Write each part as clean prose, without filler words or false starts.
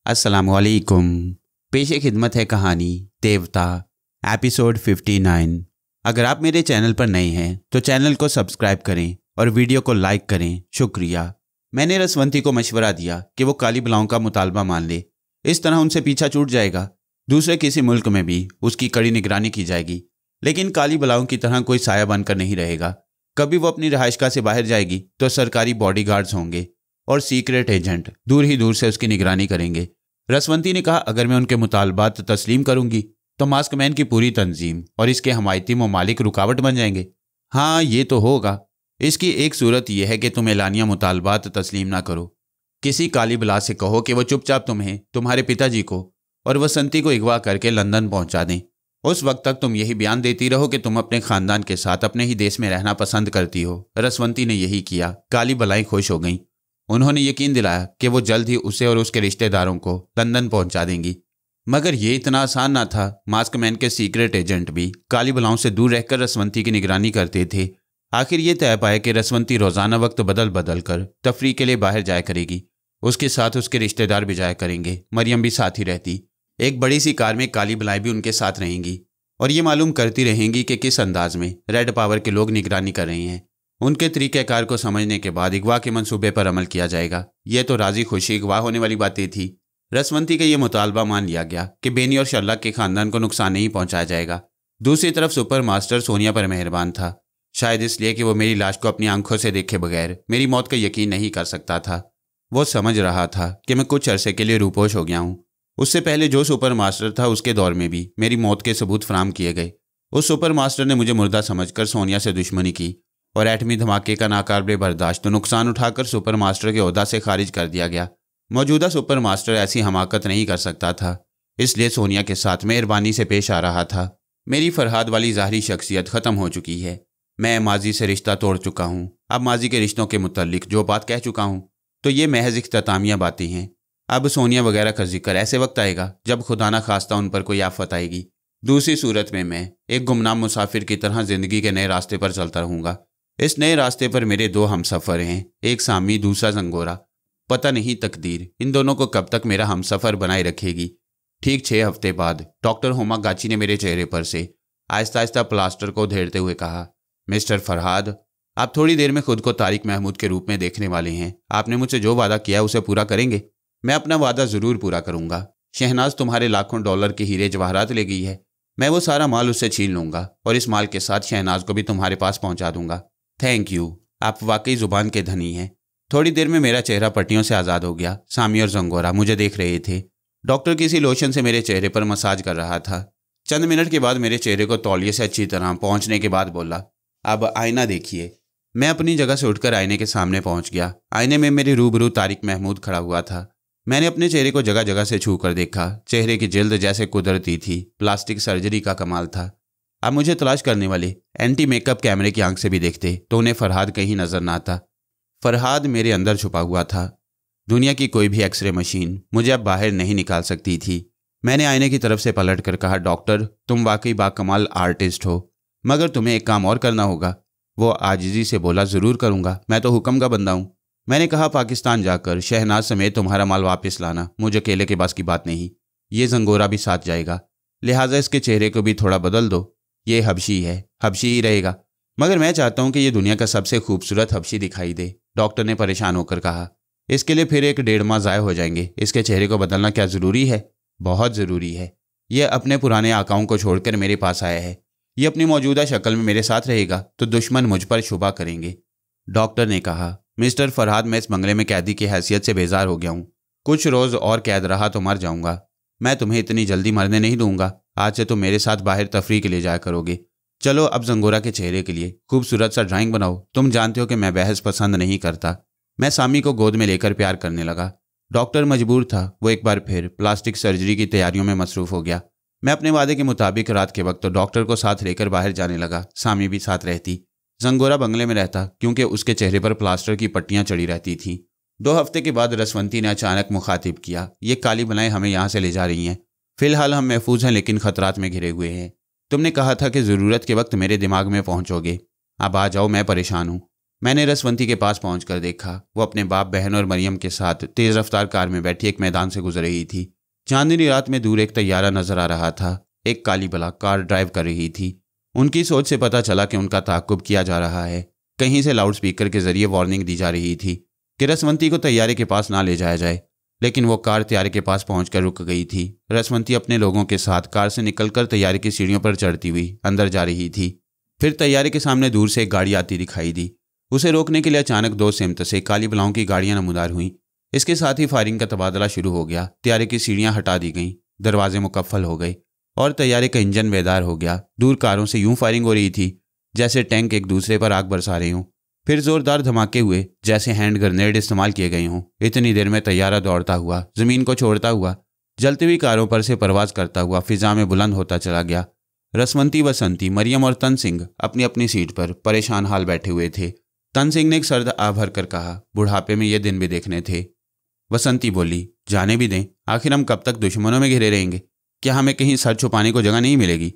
अस्सलामुअलैकुम। पेश खिदमत है कहानी देवता एपिसोड 59। अगर आप मेरे चैनल पर नए हैं तो चैनल को सब्सक्राइब करें और वीडियो को लाइक करें, शुक्रिया। मैंने रसवंती को मशवरा दिया कि वो काली बलाओं का मुतालबा मान ले, इस तरह उनसे पीछा छूट जाएगा। दूसरे किसी मुल्क में भी उसकी कड़ी निगरानी की जाएगी, लेकिन काली बलाओं की तरह कोई साया बनकर नहीं रहेगा। कभी वो अपनी रिहाइशगाह से बाहर जाएगी तो सरकारी बॉडीगार्ड्स होंगे और सीक्रेट एजेंट दूर ही दूर से उसकी निगरानी करेंगे। रसवंती ने कहा, अगर मैं उनके मुतालबात तस्लीम करूंगी तो मास्कमैन की पूरी तंजीम और इसके हमायती ममालिक रुकावट बन जाएंगे। हाँ, ये तो होगा। इसकी एक सूरत यह है कि तुम एलानिया मुतालबात तस्लीम ना करो। किसी काली बला से कहो कि वो चुपचाप तुम्हें, तुम्हारे पिताजी को और वसंती को अगवा करके लंदन पहुंचा दें। उस वक्त तक तुम यही बयान देती रहो कि तुम अपने खानदान के साथ अपने ही देश में रहना पसंद करती हो। रसवंती ने यही किया। काली बलाएं खुश हो गईं। उन्होंने यकीन दिलाया कि वो जल्द ही उसे और उसके रिश्तेदारों को लंदन पहुंचा देंगी। मगर ये इतना आसान ना था। मास्कमैन के सीक्रेट एजेंट भी काली बलाओं से दूर रहकर रसवंती की निगरानी करते थे। आखिर ये तय पाया कि रसवंती रोजाना वक्त बदल बदल कर तफरीह के लिए बाहर जाया करेगी। उसके साथ उसके रिश्तेदार भी जाया करेंगे। मरियम भी साथ ही रहती। एक बड़ी सी कार में काली बलाएं भी उनके साथ रहेंगी और ये मालूम करती रहेंगी कि किस अंदाज में रेड पावर के लोग निगरानी कर रहे हैं। उनके तरीक़ेकार को समझने के बाद अगवा के मंसूबे पर अमल किया जाएगा। यह तो राजी खुशी अगवा होने वाली बातें थी। रसवंती का यह मुतालबा मान लिया गया कि बेनी और शर्ला के खानदान को नुकसान नहीं पहुंचाया जाएगा। दूसरी तरफ सुपर मास्टर सोनिया पर मेहरबान था, शायद इसलिए कि वो मेरी लाश को अपनी आंखों से देखे बगैर मेरी मौत का यकीन नहीं कर सकता था। वो समझ रहा था कि मैं कुछ अरसे के लिए रूपोश हो गया हूँ। उससे पहले जो सुपर मास्टर था उसके दौर में भी मेरी मौत के सबूत फराम किए गए। उस सुपर मास्टर ने मुझे मुर्दा समझकर सोनिया से दुश्मनी की और एटमी धमाके का नाकाबिले बर्दाश्त तो नुकसान उठाकर सुपर मास्टर के ओहदा से खारिज कर दिया गया। मौजूदा सुपर मास्टर ऐसी हमाकत नहीं कर सकता था, इसलिए सोनिया के साथ मेहरबानी से पेश आ रहा था। मेरी फरहाद वाली ज़ाहरी शख्सियत ख़त्म हो चुकी है। मैं माजी से रिश्ता तोड़ चुका हूँ। अब माजी के रिश्तों के मुतल्लिक जो बात कह चुका हूँ तो ये महज इख्तितामिया बातें हैं। अब सोनिया वगैरह का जिक्र ऐसे वक्त आएगा जब खुदा न खास्ता उन पर कोई आफत आएगी। दूसरी सूरत में मैं एक गुमनाम मुसाफिर की तरह ज़िंदगी के नए रास्ते पर चलता रहूँगा। इस नए रास्ते पर मेरे दो हमसफ़र हैं, एक सामी, दूसरा जंगोरा। पता नहीं तकदीर इन दोनों को कब तक मेरा हमसफ़र बनाए रखेगी। ठीक 6 हफ्ते बाद डॉक्टर होमा गाची ने मेरे चेहरे पर से आहिस्ता आहिस्ता प्लास्टर को उधेड़ते हुए कहा, मिस्टर फरहाद, आप थोड़ी देर में खुद को तारिक महमूद के रूप में देखने वाले हैं। आपने मुझसे जो वादा किया उसे पूरा करेंगे? मैं अपना वादा ज़रूर पूरा करूँगा। शहनाज तुम्हारे लाखों डॉलर के हीरे जवाहरात ले गई है। मैं वो सारा माल उससे छीन लूँगा और इस माल के साथ शहनाज को भी तुम्हारे पास पहुँचा दूँगा। थैंक यू, आप वाकई ज़ुबान के धनी हैं। थोड़ी देर में मेरा चेहरा पट्टियों से आज़ाद हो गया। सामी और जंगोरा मुझे देख रहे थे। डॉक्टर किसी लोशन से मेरे चेहरे पर मसाज कर रहा था। चंद मिनट के बाद मेरे चेहरे को तौलिए से अच्छी तरह पहुंचने के बाद बोला, अब आईना देखिए। मैं अपनी जगह से उठकर आईने के सामने पहुंच गया। आईने में मेरे रूबरू तारिक महमूद खड़ा हुआ था। मैंने अपने चेहरे को जगह जगह से छू कर देखा। चेहरे की जिल्द जैसे कुदरती थी, प्लास्टिक सर्जरी का कमाल था। अब मुझे तलाश करने वाले एंटी मेकअप कैमरे की आंख से भी देखते तो उन्हें फरहाद कहीं नजर ना आता। फरहाद मेरे अंदर छुपा हुआ था। दुनिया की कोई भी एक्सरे मशीन मुझे अब बाहर नहीं निकाल सकती थी। मैंने आईने की तरफ से पलट कर कहा, डॉक्टर, तुम वाकई बाकमाल आर्टिस्ट हो, मगर तुम्हें एक काम और करना होगा। वो आजिज़ी से बोला, ज़रूर करूँगा, मैं तो हुक्म का बंदा हूँ। मैंने कहा, पाकिस्तान जाकर शहनाज समेत तुम्हारा माल वापस लाना। मुझे अकेले के बस की बात नहीं, ये जंगोरा भी साथ जाएगा, लिहाजा इसके चेहरे को भी थोड़ा बदल दो। ये हबशी है, हबशी ही रहेगा, मगर मैं चाहता हूँ कि ये दुनिया का सबसे खूबसूरत हबशी दिखाई दे। डॉक्टर ने परेशान होकर कहा, इसके लिए फिर 1-1.5 माह ज़ाया हो जाएंगे। इसके चेहरे को बदलना क्या ज़रूरी है? बहुत ज़रूरी है। यह अपने पुराने आकाओं को छोड़कर मेरे पास आया है। ये अपनी मौजूदा शक्ल में मेरे साथ रहेगा तो दुश्मन मुझ पर शुबा करेंगे। डॉक्टर ने कहा, मिस्टर फरहाद, मैं इस बंगले में कैदी की हैसियत से बेजार हो गया हूँ। कुछ रोज़ और कैद रहा तो मर जाऊँगा। मैं तुम्हें इतनी जल्दी मरने नहीं दूंगा। आज से तुम मेरे साथ बाहर तफरीह के लिए जाया करोगे। चलो अब जंगोरा के चेहरे के लिए खूबसूरत सा ड्राइंग बनाओ। तुम जानते हो कि मैं बहस पसंद नहीं करता। मैं सामी को गोद में लेकर प्यार करने लगा। डॉक्टर मजबूर था। वो एक बार फिर प्लास्टिक सर्जरी की तैयारियों में मसरूफ़ हो गया। मैं अपने वादे के मुताबिक रात के वक्त तो डॉक्टर को साथ लेकर बाहर जाने लगा। सामी भी साथ रहती। जंगोरा बंगले में रहता क्योंकि उसके चेहरे पर प्लास्टर की पट्टियाँ चढ़ी रहती थीं। 2 हफ्ते के बाद रसवंती ने अचानक मुखातिब किया, ये काली बनाएं हमें यहाँ से ले जा रही हैं। फ़िलहाल हम महफूज हैं लेकिन ख़तरात में घिरे हुए हैं। तुमने कहा था कि ज़रूरत के वक्त मेरे दिमाग में पहुँचोगे। अब आ जाओ, मैं परेशान हूँ। मैंने रसवंती के पास पहुंचकर देखा वो अपने बाप, बहन और मरियम के साथ तेज रफ्तार कार में बैठी एक मैदान से गुजर रही थी। चांदनी रात में दूर एक तैयारा नजर आ रहा था। एक काली बला कार ड्राइव कर रही थी। उनकी सोच से पता चला कि उनका ताक़ुब किया जा रहा है। कहीं से लाउड स्पीकर के जरिए वार्निंग दी जा रही थी कि रसवंती को तैयारे के पास ना ले जाया जाए। लेकिन वो कार तैयारे के पास पहुंचकर रुक गई थी। रसवंती अपने लोगों के साथ कार से निकलकर तैयारे की सीढ़ियों पर चढ़ती हुई अंदर जा रही थी। फिर तैयारे के सामने दूर से एक गाड़ी आती दिखाई दी। उसे रोकने के लिए अचानक दो सिमत से काली बलाओं की गाड़ियां नमूदार हुईं। इसके साथ ही फायरिंग का तबादला शुरू हो गया। तैयारे की सीढ़ियां हटा दी गईं, दरवाजे मुकफ्फल हो गए और तैयारे का इंजन बेदार हो गया। दूर कारों से यूं फायरिंग हो रही थी जैसे टैंक एक दूसरे पर आग बरसा रहे हों। फिर जोरदार धमाके हुए जैसे हैंड ग्रेनेड इस्तेमाल किए गए हों। इतनी देर में तैयारा दौड़ता हुआ, जमीन को छोड़ता हुआ, जलती हुई कारों पर से परवाज करता हुआ फिजा में बुलंद होता चला गया। रसवंती, वसंती, मरियम और तन सिंह अपनी अपनी सीट पर परेशान हाल बैठे हुए थे। तन सिंह ने एक सर्द आ भर कर कहा, बुढ़ापे में ये दिन भी देखने थे। वसंती बोली, जाने भी दें, आखिर हम कब तक दुश्मनों में घिरे रहेंगे? क्या हमें कहीं सर छुपाने को जगह नहीं मिलेगी?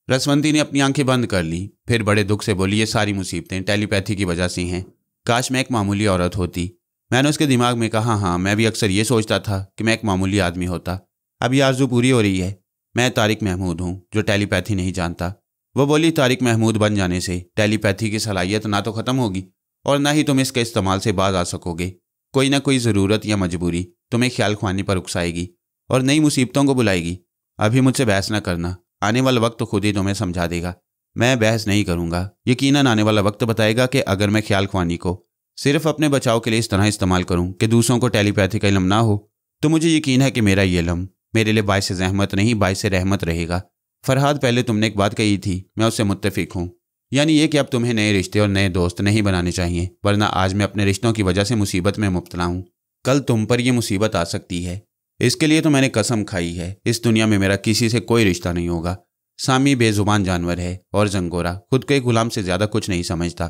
रसवंती ने अपनी आंखें बंद कर ली। फिर बड़े दुख से बोली, ये सारी मुसीबतें टेलीपैथी की वजह से हैं। काश मैं एक मामूली औरत होती। मैंने उसके दिमाग में कहा, हाँ मैं भी अक्सर ये सोचता था कि मैं एक मामूली आदमी होता। अब ये आरज़ू पूरी हो रही है। मैं तारिक महमूद हूँ जो टेलीपैथी नहीं जानता। वो बोली, तारिक महमूद बन जाने से टेलीपैथी की सलाहियत ना तो ख़त्म होगी और ना ही तुम इसके इस्तेमाल से बाज आ सकोगे। कोई ना कोई ज़रूरत या मजबूरी तुम्हें ख्याल ख्वानी पर उकसाएगी और नई मुसीबतों को बुलाएगी। अभी मुझसे बहस न करना, आने वाला वक्त तो खुद ही तुम्हें समझा देगा। मैं बहस नहीं करूँगा। यकीनन आने वाला वक्त बताएगा कि अगर मैं ख्याल ख्वानी को सिर्फ अपने बचाव के लिए इस तरह इस्तेमाल करूँ कि दूसरों को टेलीपैथी का इल्म ना हो, तो मुझे यकीन है कि मेरा ये इल्म मेरे लिए बाइस ज़हमत नहीं बाइस रहमत रहेगा। फरहाद, पहले तुमने एक बात कही थी, मैं उससे मुत्तफिक हूँ, यानी ये कि अब तुम्हें नए रिश्ते और नए दोस्त नहीं बनाने चाहिए, वरना आज मैं अपने रिश्तों की वजह से मुसीबत में मुब्तला हूँ। कल तुम पर यह मुसीबत आ सकती है। इसके लिए तो मैंने कसम खाई है, इस दुनिया में मेरा किसी से कोई रिश्ता नहीं होगा। सामी बेजुबान जानवर है और जंगोरा खुद को एक गुलाम से ज़्यादा कुछ नहीं समझता।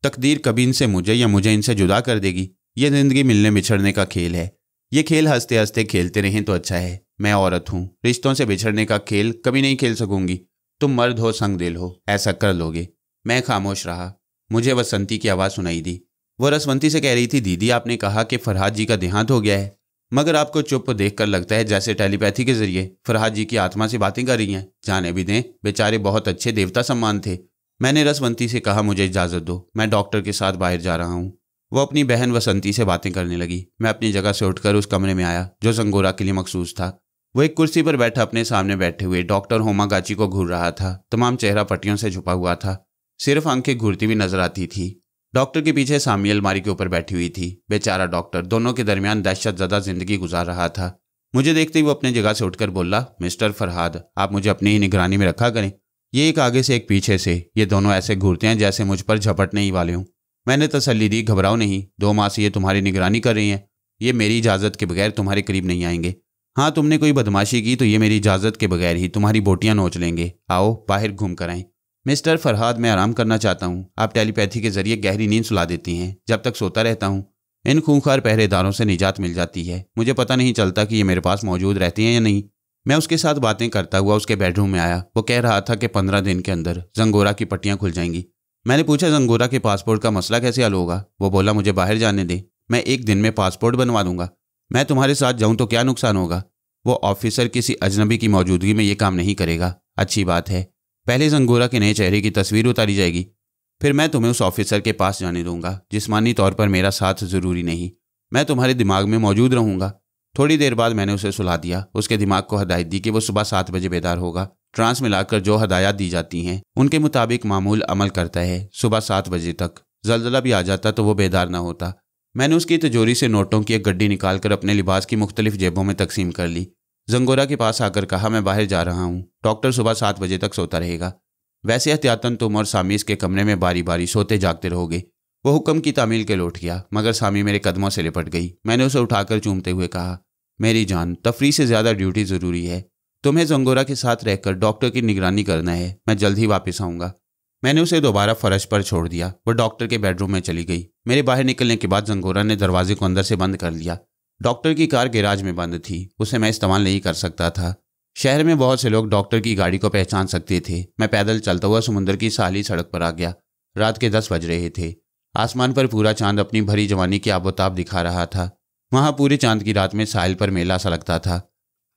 तकदीर कभी इनसे मुझे या मुझे इनसे जुदा कर देगी। यह ज़िंदगी मिलने बिछड़ने का खेल है। ये खेल हंसते हंसते खेलते रहें तो अच्छा है। मैं औरत हूँ, रिश्तों से बिछड़ने का खेल कभी नहीं खेल सकूंगी। तुम मर्द हो, संग दिल हो, ऐसा कर लोगे। मैं खामोश रहा। मुझे वसंती की आवाज़ सुनाई दी। वो रसवंती से कह रही थी, दीदी आपने कहा कि फरहाद जी का देहांत हो गया है, मगर आपको चुप देखकर लगता है जैसे टेलीपैथी के जरिए फरहाद जी की आत्मा से बातें कर रही हैं। जाने भी दें, बेचारे बहुत अच्छे देवता सम्मान थे। मैंने रसवंती से कहा, मुझे इजाज़त दो, मैं डॉक्टर के साथ बाहर जा रहा हूँ। वो अपनी बहन वसंती से बातें करने लगी। मैं अपनी जगह से उठकर उस कमरे में आया जो जंगोरा के लिए मखसूस था। वो एक कुर्सी पर बैठा अपने सामने बैठे हुए डॉक्टर होमागाची को घूर रहा था। तमाम चेहरा पट्टियों से छुपा हुआ था, सिर्फ आंखें घूरती हुई नजर आती थी। डॉक्टर के पीछे सामी अलमारी के ऊपर बैठी हुई थी। बेचारा डॉक्टर दोनों के दरमियान दहशत ज़दा जिंदगी गुजार रहा था। मुझे देखते ही वो अपने जगह से उठकर बोला, मिस्टर फरहाद, आप मुझे अपनी ही निगरानी में रखा करें। ये एक आगे से एक पीछे से, ये दोनों ऐसे घूरते हैं जैसे मुझ पर झपटने ही वाले हों। मैंने तसल्ली दी, घबराओ नहीं, 2 माह से ये तुम्हारी निगरानी कर रही हैं। ये मेरी इजाज़त के बगैर तुम्हारे करीब नहीं आएंगे। हाँ, तुमने कोई बदमाशी की तो ये मेरी इजाज़त के बगैर ही तुम्हारी बोटियाँ नोच लेंगे। आओ बाहर घूम कर आएँ। मिस्टर फरहाद, मैं आराम करना चाहता हूँ। आप टेलीपैथी के जरिए गहरी नींद सुला देती हैं। जब तक सोता रहता हूँ इन खूंखार पहरेदारों से निजात मिल जाती है। मुझे पता नहीं चलता कि ये मेरे पास मौजूद रहती हैं या नहीं। मैं उसके साथ बातें करता हुआ उसके बेडरूम में आया। वो कह रहा था कि 15 दिन के अंदर जंगोरा की पट्टियाँ खुल जाएंगी। मैंने पूछा, जंगोरा के पासपोर्ट का मसला कैसे हल होगा? वो बोला, मुझे बाहर जाने दे, मैं 1 दिन में पासपोर्ट बनवा दूंगा। मैं तुम्हारे साथ जाऊँ तो क्या नुकसान होगा? वो ऑफिसर किसी अजनबी की मौजूदगी में ये काम नहीं करेगा। अच्छी बात है, पहले जंगोरा के नए चेहरे की तस्वीर उतारी जाएगी, फिर मैं तुम्हें उस ऑफिसर के पास जाने दूंगा। जिस्मानी तौर पर मेरा साथ ज़रूरी नहीं, मैं तुम्हारे दिमाग में मौजूद रहूंगा। थोड़ी देर बाद मैंने उसे सुला दिया। उसके दिमाग को हदायत दी कि वो सुबह 7 बजे बेदार होगा। ट्रांस मिलाकर जो हदायत दी जाती हैं उनके मुताबिक मामूल अमल करता है। सुबह 7 बजे तक जल्जला भी आ जाता तो वो बेदार ना होता। मैंने उसकी तिजोरी से नोटों की एक गड्डी निकालकर अपने लिबास की मुख्तलिफ जेबों में तकसीम कर ली। जंगोरा के पास आकर कहा, मैं बाहर जा रहा हूँ। डॉक्टर सुबह 7 बजे तक सोता रहेगा। वैसे एहतियातन तुम और सामी इसके कमरे में बारी बारी सोते जागते रहोगे। वो हुक्म की तामील के लौट गया, मगर सामी मेरे कदमों से लिपट गई। मैंने उसे उठाकर चूमते हुए कहा, मेरी जान, तफरी से ज़्यादा ड्यूटी ज़रूरी है। तुम्हें जंगोरा के साथ रहकर डॉक्टर की निगरानी करना है। मैं जल्द ही वापस आऊँगा। मैंने उसे दोबारा फर्श पर छोड़ दिया। वो डॉक्टर के बेडरूम में चली गई। मेरे बाहर निकलने के बाद जंगोरा ने दरवाजे को अंदर से बंद कर लिया। डॉक्टर की कार गैराज में बंद थी, उसे मैं इस्तेमाल नहीं कर सकता था। शहर में बहुत से लोग डॉक्टर की गाड़ी को पहचान सकते थे। मैं पैदल चलता हुआ समुंदर की साली सड़क पर आ गया। रात के 10 बज रहे थे। आसमान पर पूरा चांद अपनी भरी जवानी की आबोताब दिखा रहा था। वहां पूरे चांद की रात में साहिल पर मेला सा लगता था।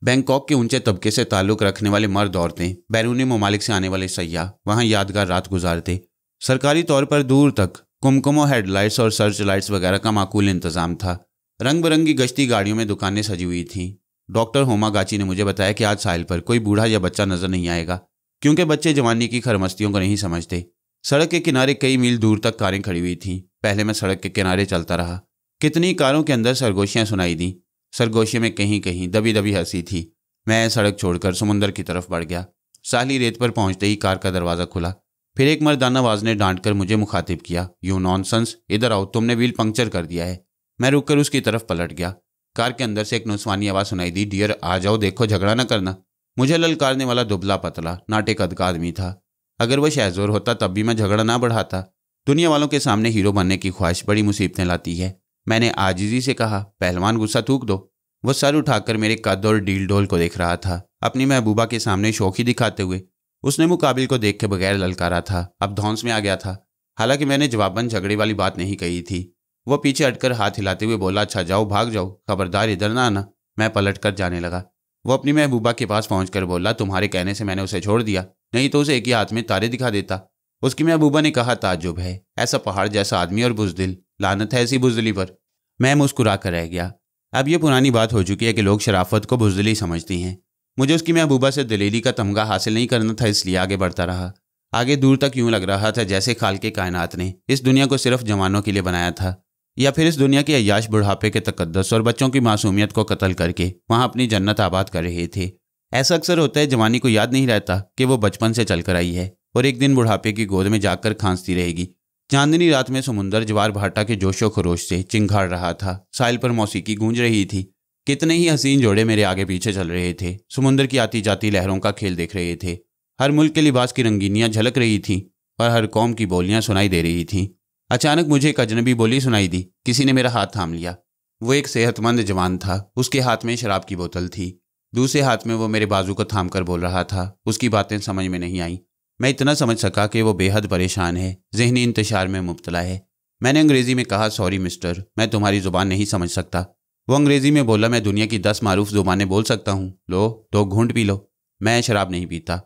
बैंकॉक के ऊंचे तबके से ताल्लुक रखने वाले मर्द औरतें, बैरूनी ममालिक से आने वाले सयाह वहां यादगार रात गुजारते। सरकारी तौर पर दूर तक कुमकुमो हेडलाइट्स और सर्च लाइट्स वगैरह का माकूल इंतजाम था। रंग बिरंगी गश्ती गाड़ियों में दुकानें सजी हुई थीं। डॉक्टर होमागाची ने मुझे बताया कि आज साहिल पर कोई बूढ़ा या बच्चा नजर नहीं आएगा, क्योंकि बच्चे जवानी की खरमस्तियों को नहीं समझते। सड़क के किनारे कई मील दूर तक कारें खड़ी हुई थीं। पहले मैं सड़क के किनारे चलता रहा। कितनी कारों के अंदर सरगोशियां सुनाई दी। सरगोशियों में कहीं कहीं दबी दबी हंसी थी। मैं सड़क छोड़कर समुंदर की तरफ बढ़ गया। साली रेत पर पहुंचते ही कार का दरवाज़ा खुला। फिर एक मर्दाना आवाज ने डांट कर मुझे मुखातिब किया, यू नॉनसेंस, इधर आओ, तुमने व्हील पंक्चर कर दिया है। मैं रुककर उसकी तरफ पलट गया। कार के अंदर से एक नुस्वानी आवाज़ सुनाई दी, डियर आ जाओ, देखो झगड़ा ना करना। मुझे ललकारने वाला दुबला पतला नाटे कद का आदमी था। अगर वह शहजोर होता तब भी मैं झगड़ा ना बढ़ाता। दुनिया वालों के सामने हीरो बनने की ख्वाहिश बड़ी मुसीबतें लाती है। मैंने आजिज़ी से कहा, पहलवान गुस्सा थूक दो। वह सर उठाकर मेरे कद और डील डोल को देख रहा था, अपनी महबूबा के सामने शौखी दिखाते हुए। उसने मुकाबिल को देख के बगैर ललकारा था। अब धौंस में आ गया था। हालांकि मैंने जवाबन झगड़े वाली बात नहीं कही थी। वह पीछे हटकर हाथ हिलाते हुए बोला, अच्छा जाओ, भाग जाओ, खबरदार इधर ना आना। मैं पलट कर जाने लगा। वो अपनी महबूबा के पास पहुंचकर बोला, तुम्हारे कहने से मैंने उसे छोड़ दिया, नहीं तो उसे एक ही हाथ में तारे दिखा देता। उसकी महबूबा ने कहा, ताज्जुब है, ऐसा पहाड़ जैसा आदमी और बुजदिल, लानत है ऐसी बुजदिली पर। मैं मुस्कुरा कर रह गया। अब यह पुरानी बात हो चुकी है कि लोग शराफत को बुजदिली समझती हैं। मुझे उसकी महबूबा से दलीली का तमगा हासिल नहीं करना था, इसलिए आगे बढ़ता रहा। आगे दूर तक यूं लग रहा था जैसे खाल के कायनात ने इस दुनिया को सिर्फ जवानों के लिए बनाया था, या फिर इस दुनिया के अय्याश बुढ़ापे के तकद्दस और बच्चों की मासूमियत को कत्ल करके वहां अपनी जन्नत आबाद कर रहे थे। ऐसा अक्सर होता है, जवानी को याद नहीं रहता कि वो बचपन से चलकर आई है और एक दिन बुढ़ापे की गोद में जाकर खांसती रहेगी। चांदनी रात में समुंदर ज्वार भाटा के जोशो खरोश से चिंगाड़ रहा था। साहिल पर मौसीकी गूंज रही थी। कितने ही हसीन जोड़े मेरे आगे पीछे चल रहे थे, समुंदर की आती जाती लहरों का खेल देख रहे थे। हर मुल्क के लिबास की रंगीनियां झलक रही थीं और हर कौम की बोलियां सुनाई दे रही थीं। अचानक मुझे एक अजनबी बोली सुनाई दी। किसी ने मेरा हाथ थाम लिया। वो एक सेहतमंद जवान था। उसके हाथ में शराब की बोतल थी। दूसरे हाथ में वो मेरे बाजू को थाम कर बोल रहा था। उसकी बातें समझ में नहीं आई। मैं इतना समझ सका कि वो बेहद परेशान है, जहनी इंतशार में मुब्तला है। मैंने अंग्रेजी में कहा, सॉरी मिस्टर, मैं तुम्हारी ज़ुबान नहीं समझ सकता। वो अंग्रेजी में बोला, मैं दुनिया की 10 मारूफ ज़ुबानें बोल सकता हूँ, लो 2 घूंट पी लो। मैं शराब नहीं पीता।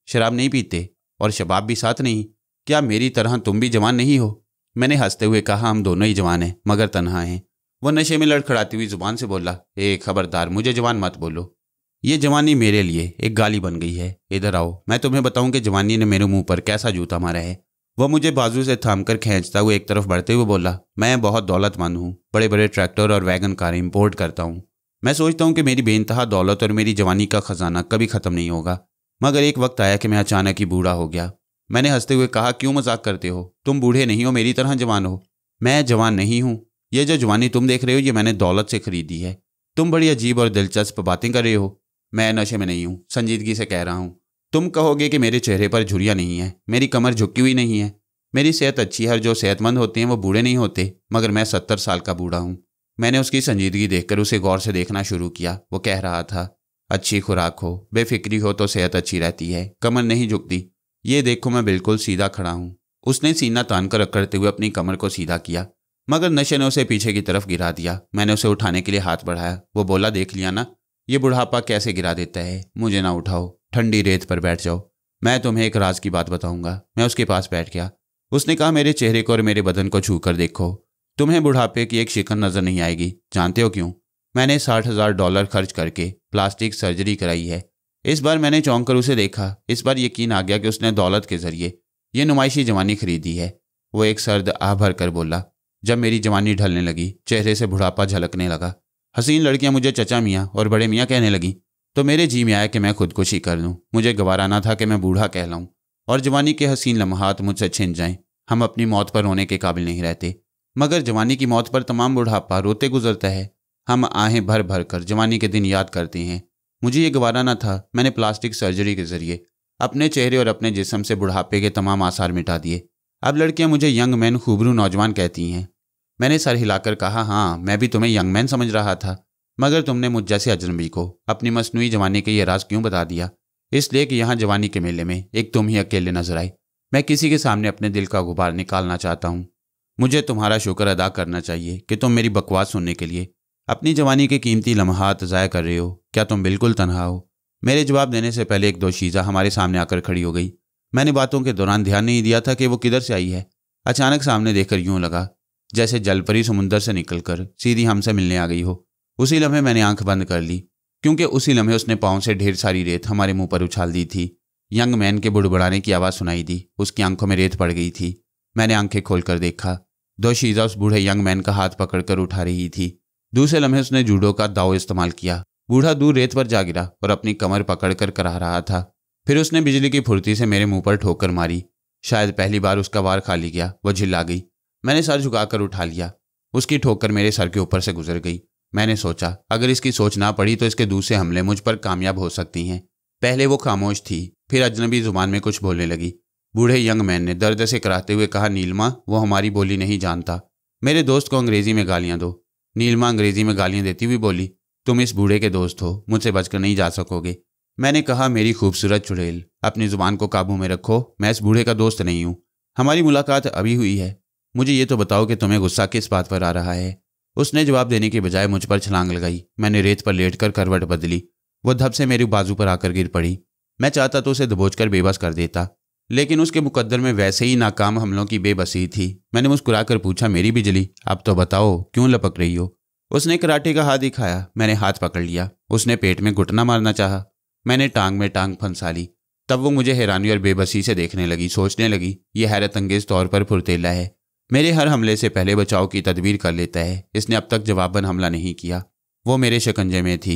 शराब नहीं पीते और शबाब भी साथ नहीं? क्या मेरी तरह तुम भी जवान नहीं हो? मैंने हंसते हुए कहा, हम दोनों ही जवान हैं मगर तन्हा हैं। वो नशे में लड़खड़ाती हुई जुबान से बोला, खबरदार, मुझे जवान मत बोलो। ये जवानी मेरे लिए एक गाली बन गई है। इधर आओ, मैं तुम्हें बताऊं कि जवानी ने मेरे मुंह पर कैसा जूता मारा है। वह मुझे बाजू से थामकर खींचता हुए एक तरफ बढ़ते हुए बोला, मैं बहुत दौलतमंद हूँ, बड़े बड़े ट्रैक्टर और वैगन कारें इंपोर्ट करता हूँ। मैं सोचता हूँ कि मेरी बेइंतहा दौलत और मेरी जवानी का खजाना कभी ख़त्म नहीं होगा। मगर एक वक्त आया कि मैं अचानक ही बूढ़ा हो गया। मैंने हंसते हुए कहा, क्यों मजाक करते हो? तुम बूढ़े नहीं हो, मेरी तरह जवान हो। मैं जवान नहीं हूँ। ये जो जवानी तुम देख रहे हो, ये मैंने दौलत से खरीदी है। तुम बड़ी अजीब और दिलचस्प बातें कर रहे हो। मैं नशे में नहीं हूँ, संजीदगी से कह रहा हूँ। तुम कहोगे कि मेरे चेहरे पर झुर्रियाँ नहीं है, मेरी कमर झुकी हुई नहीं है, मेरी सेहत अच्छी है। जो सेहतमंद होते हैं वो बूढ़े नहीं होते, मगर मैं 70 साल का बूढ़ा हूँ। मैंने उसकी संजीदगी देखकर उसे गौर से देखना शुरू किया। वो कह रहा था, अच्छी खुराक हो, बेफिक्री हो तो सेहत अच्छी रहती है, कमर नहीं झुकती। ये देखो, मैं बिल्कुल सीधा खड़ा हूँ। उसने सीना तान कर रखड़ते हुए अपनी कमर को सीधा किया, मगर नशे ने उसे पीछे की तरफ गिरा दिया। मैंने उसे उठाने के लिए हाथ बढ़ाया। वो बोला, देख लिया ना, ये बुढ़ापा कैसे गिरा देता है। मुझे ना उठाओ, ठंडी रेत पर बैठ जाओ, मैं तुम्हें एक राज की बात बताऊंगा। मैं उसके पास बैठ गया। उसने कहा, मेरे चेहरे को और मेरे बदन को छू कर देखो, तुम्हें बुढ़ापे की एक शिकन नजर नहीं आएगी। जानते हो क्यों? मैंने $60,000 खर्च करके प्लास्टिक सर्जरी कराई है। इस बार मैंने चौंक कर उसे देखा। इस बार यकीन आ गया कि उसने दौलत के जरिए ये नुमाइशी जवानी खरीदी है। वो एक सर्द आह भर कर बोला। जब मेरी जवानी ढलने लगी, चेहरे से बुढ़ापा झलकने लगा। हसीन लड़कियां मुझे चचा मियाँ और बड़े मियाँ कहने लगीं, तो मेरे जी में आया कि मैं खुदकुशी कर लूँ। मुझे गवारा ना था कि मैं बूढ़ा कहलाऊँ और जवानी के हसीन लम्हात मुझसे छिन जाएं। हम अपनी मौत पर रोने के काबिल नहीं रहते, मगर जवानी की मौत पर तमाम बुढ़ापा रोते गुजरता है। हम आहें भर भर कर जवानी के दिन याद करते हैं। मुझे ये गवारा ना था। मैंने प्लास्टिक सर्जरी के जरिए अपने चेहरे और अपने जिस्म से बुढ़ापे के तमाम आसार मिटा दिए। अब लड़कियां मुझे यंग मैन, खूबरू नौजवान कहती हैं। मैंने सर हिलाकर कहा, हाँ, मैं भी तुम्हें यंग मैन समझ रहा था, मगर तुमने मुझ जैसे अजनबी को अपनी मसनूई जवानी के ये राज क्यों बता दिया? इसलिए कि यहाँ जवानी के मेले में एक तुम ही अकेले नजर आए। मैं किसी के सामने अपने दिल का गुबार निकालना चाहता हूँ। मुझे तुम्हारा शुक्र अदा करना चाहिए कि तुम मेरी बकवास सुनने के लिए अपनी जवानी के कीमती लम्हात ज़ाया कर रहे हो। क्या तुम बिल्कुल तन्हा हो? मेरे जवाब देने से पहले एक दोशीज़ा हमारे सामने आकर खड़ी हो गई। मैंने बातों के दौरान ध्यान नहीं दिया था कि वो किधर से आई है। अचानक सामने देखकर यूं लगा जैसे जलपरी समुंदर से निकलकर सीधी हमसे मिलने आ गई हो। उसी लम्हे मैंने आंख बंद कर ली, क्योंकि उसी लम्हे उसने पाँव से ढेर सारी रेत हमारे मुंह पर उछाल दी थी। यंग मैन के बुड़बुड़ाने की आवाज़ सुनाई दी। उसकी आंखों में रेत पड़ गई थी। मैंने आंखें खोलकर देखा। दोशीज़ा उस बूढ़े यंग मैन का हाथ पकड़कर उठा रही थी। दूसरे लम्हे उसने जूडो का दाव इस्तेमाल किया। बूढ़ा दूर रेत पर जा गिरा और अपनी कमर पकड़कर करा रहा था। फिर उसने बिजली की फुर्ती से मेरे मुंह पर ठोकर मारी। शायद पहली बार उसका वार खाली गया। वह झिल्ला गई। मैंने सर झुकाकर उठा लिया। उसकी ठोकर मेरे सर के ऊपर से गुजर गई। मैंने सोचा अगर इसकी सोच ना पड़ी तो इसके दूसरे हमले मुझ पर कामयाब हो सकती हैं। पहले वो खामोश थी, फिर अजनबी जुबान में कुछ बोलने लगी। बूढ़े यंग मैन ने दर्द से कराते हुए कहा, नीलमा, वो हमारी बोली नहीं जानता। मेरे दोस्त को अंग्रेजी में गालियां दो। नीलमा अंग्रेजी में गालियां देती हुई बोली, तुम इस बूढ़े के दोस्त हो, मुझसे बचकर नहीं जा सकोगे। मैंने कहा, मेरी खूबसूरत चुड़ैल, अपनी जुबान को काबू में रखो। मैं इस बूढ़े का दोस्त नहीं हूँ। हमारी मुलाकात अभी हुई है। मुझे ये तो बताओ कि तुम्हें गुस्सा किस बात पर आ रहा है। उसने जवाब देने के बजाय मुझ पर छलांग लगाई। मैंने रेत पर लेटकर करवट बदली। वह धब से मेरी बाजू पर आकर गिर पड़ी। मैं चाहता तो उसे दबोचकर बेबस कर देता, लेकिन उसके मुकद्दर में वैसे ही नाकाम हमलों की बेबसी थी। मैंने मुस्कुराकर पूछा, मेरी बिजली, अब तो बताओ क्यों लपक रही हो? उसने कराटे का हाथ दिखाया। मैंने हाथ पकड़ लिया। उसने पेट में घुटना मारना चाहा। मैंने टांग में टांग फंसा ली। तब वो मुझे हैरानी और बेबसी से देखने लगी। सोचने लगी, ये हैरत अंगेज तौर पर फुर्तीला है। मेरे हर हमले से पहले बचाव की तदबीर कर लेता है। इसने अब तक जवाबन हमला नहीं किया। वो मेरे शिकंजे में थी।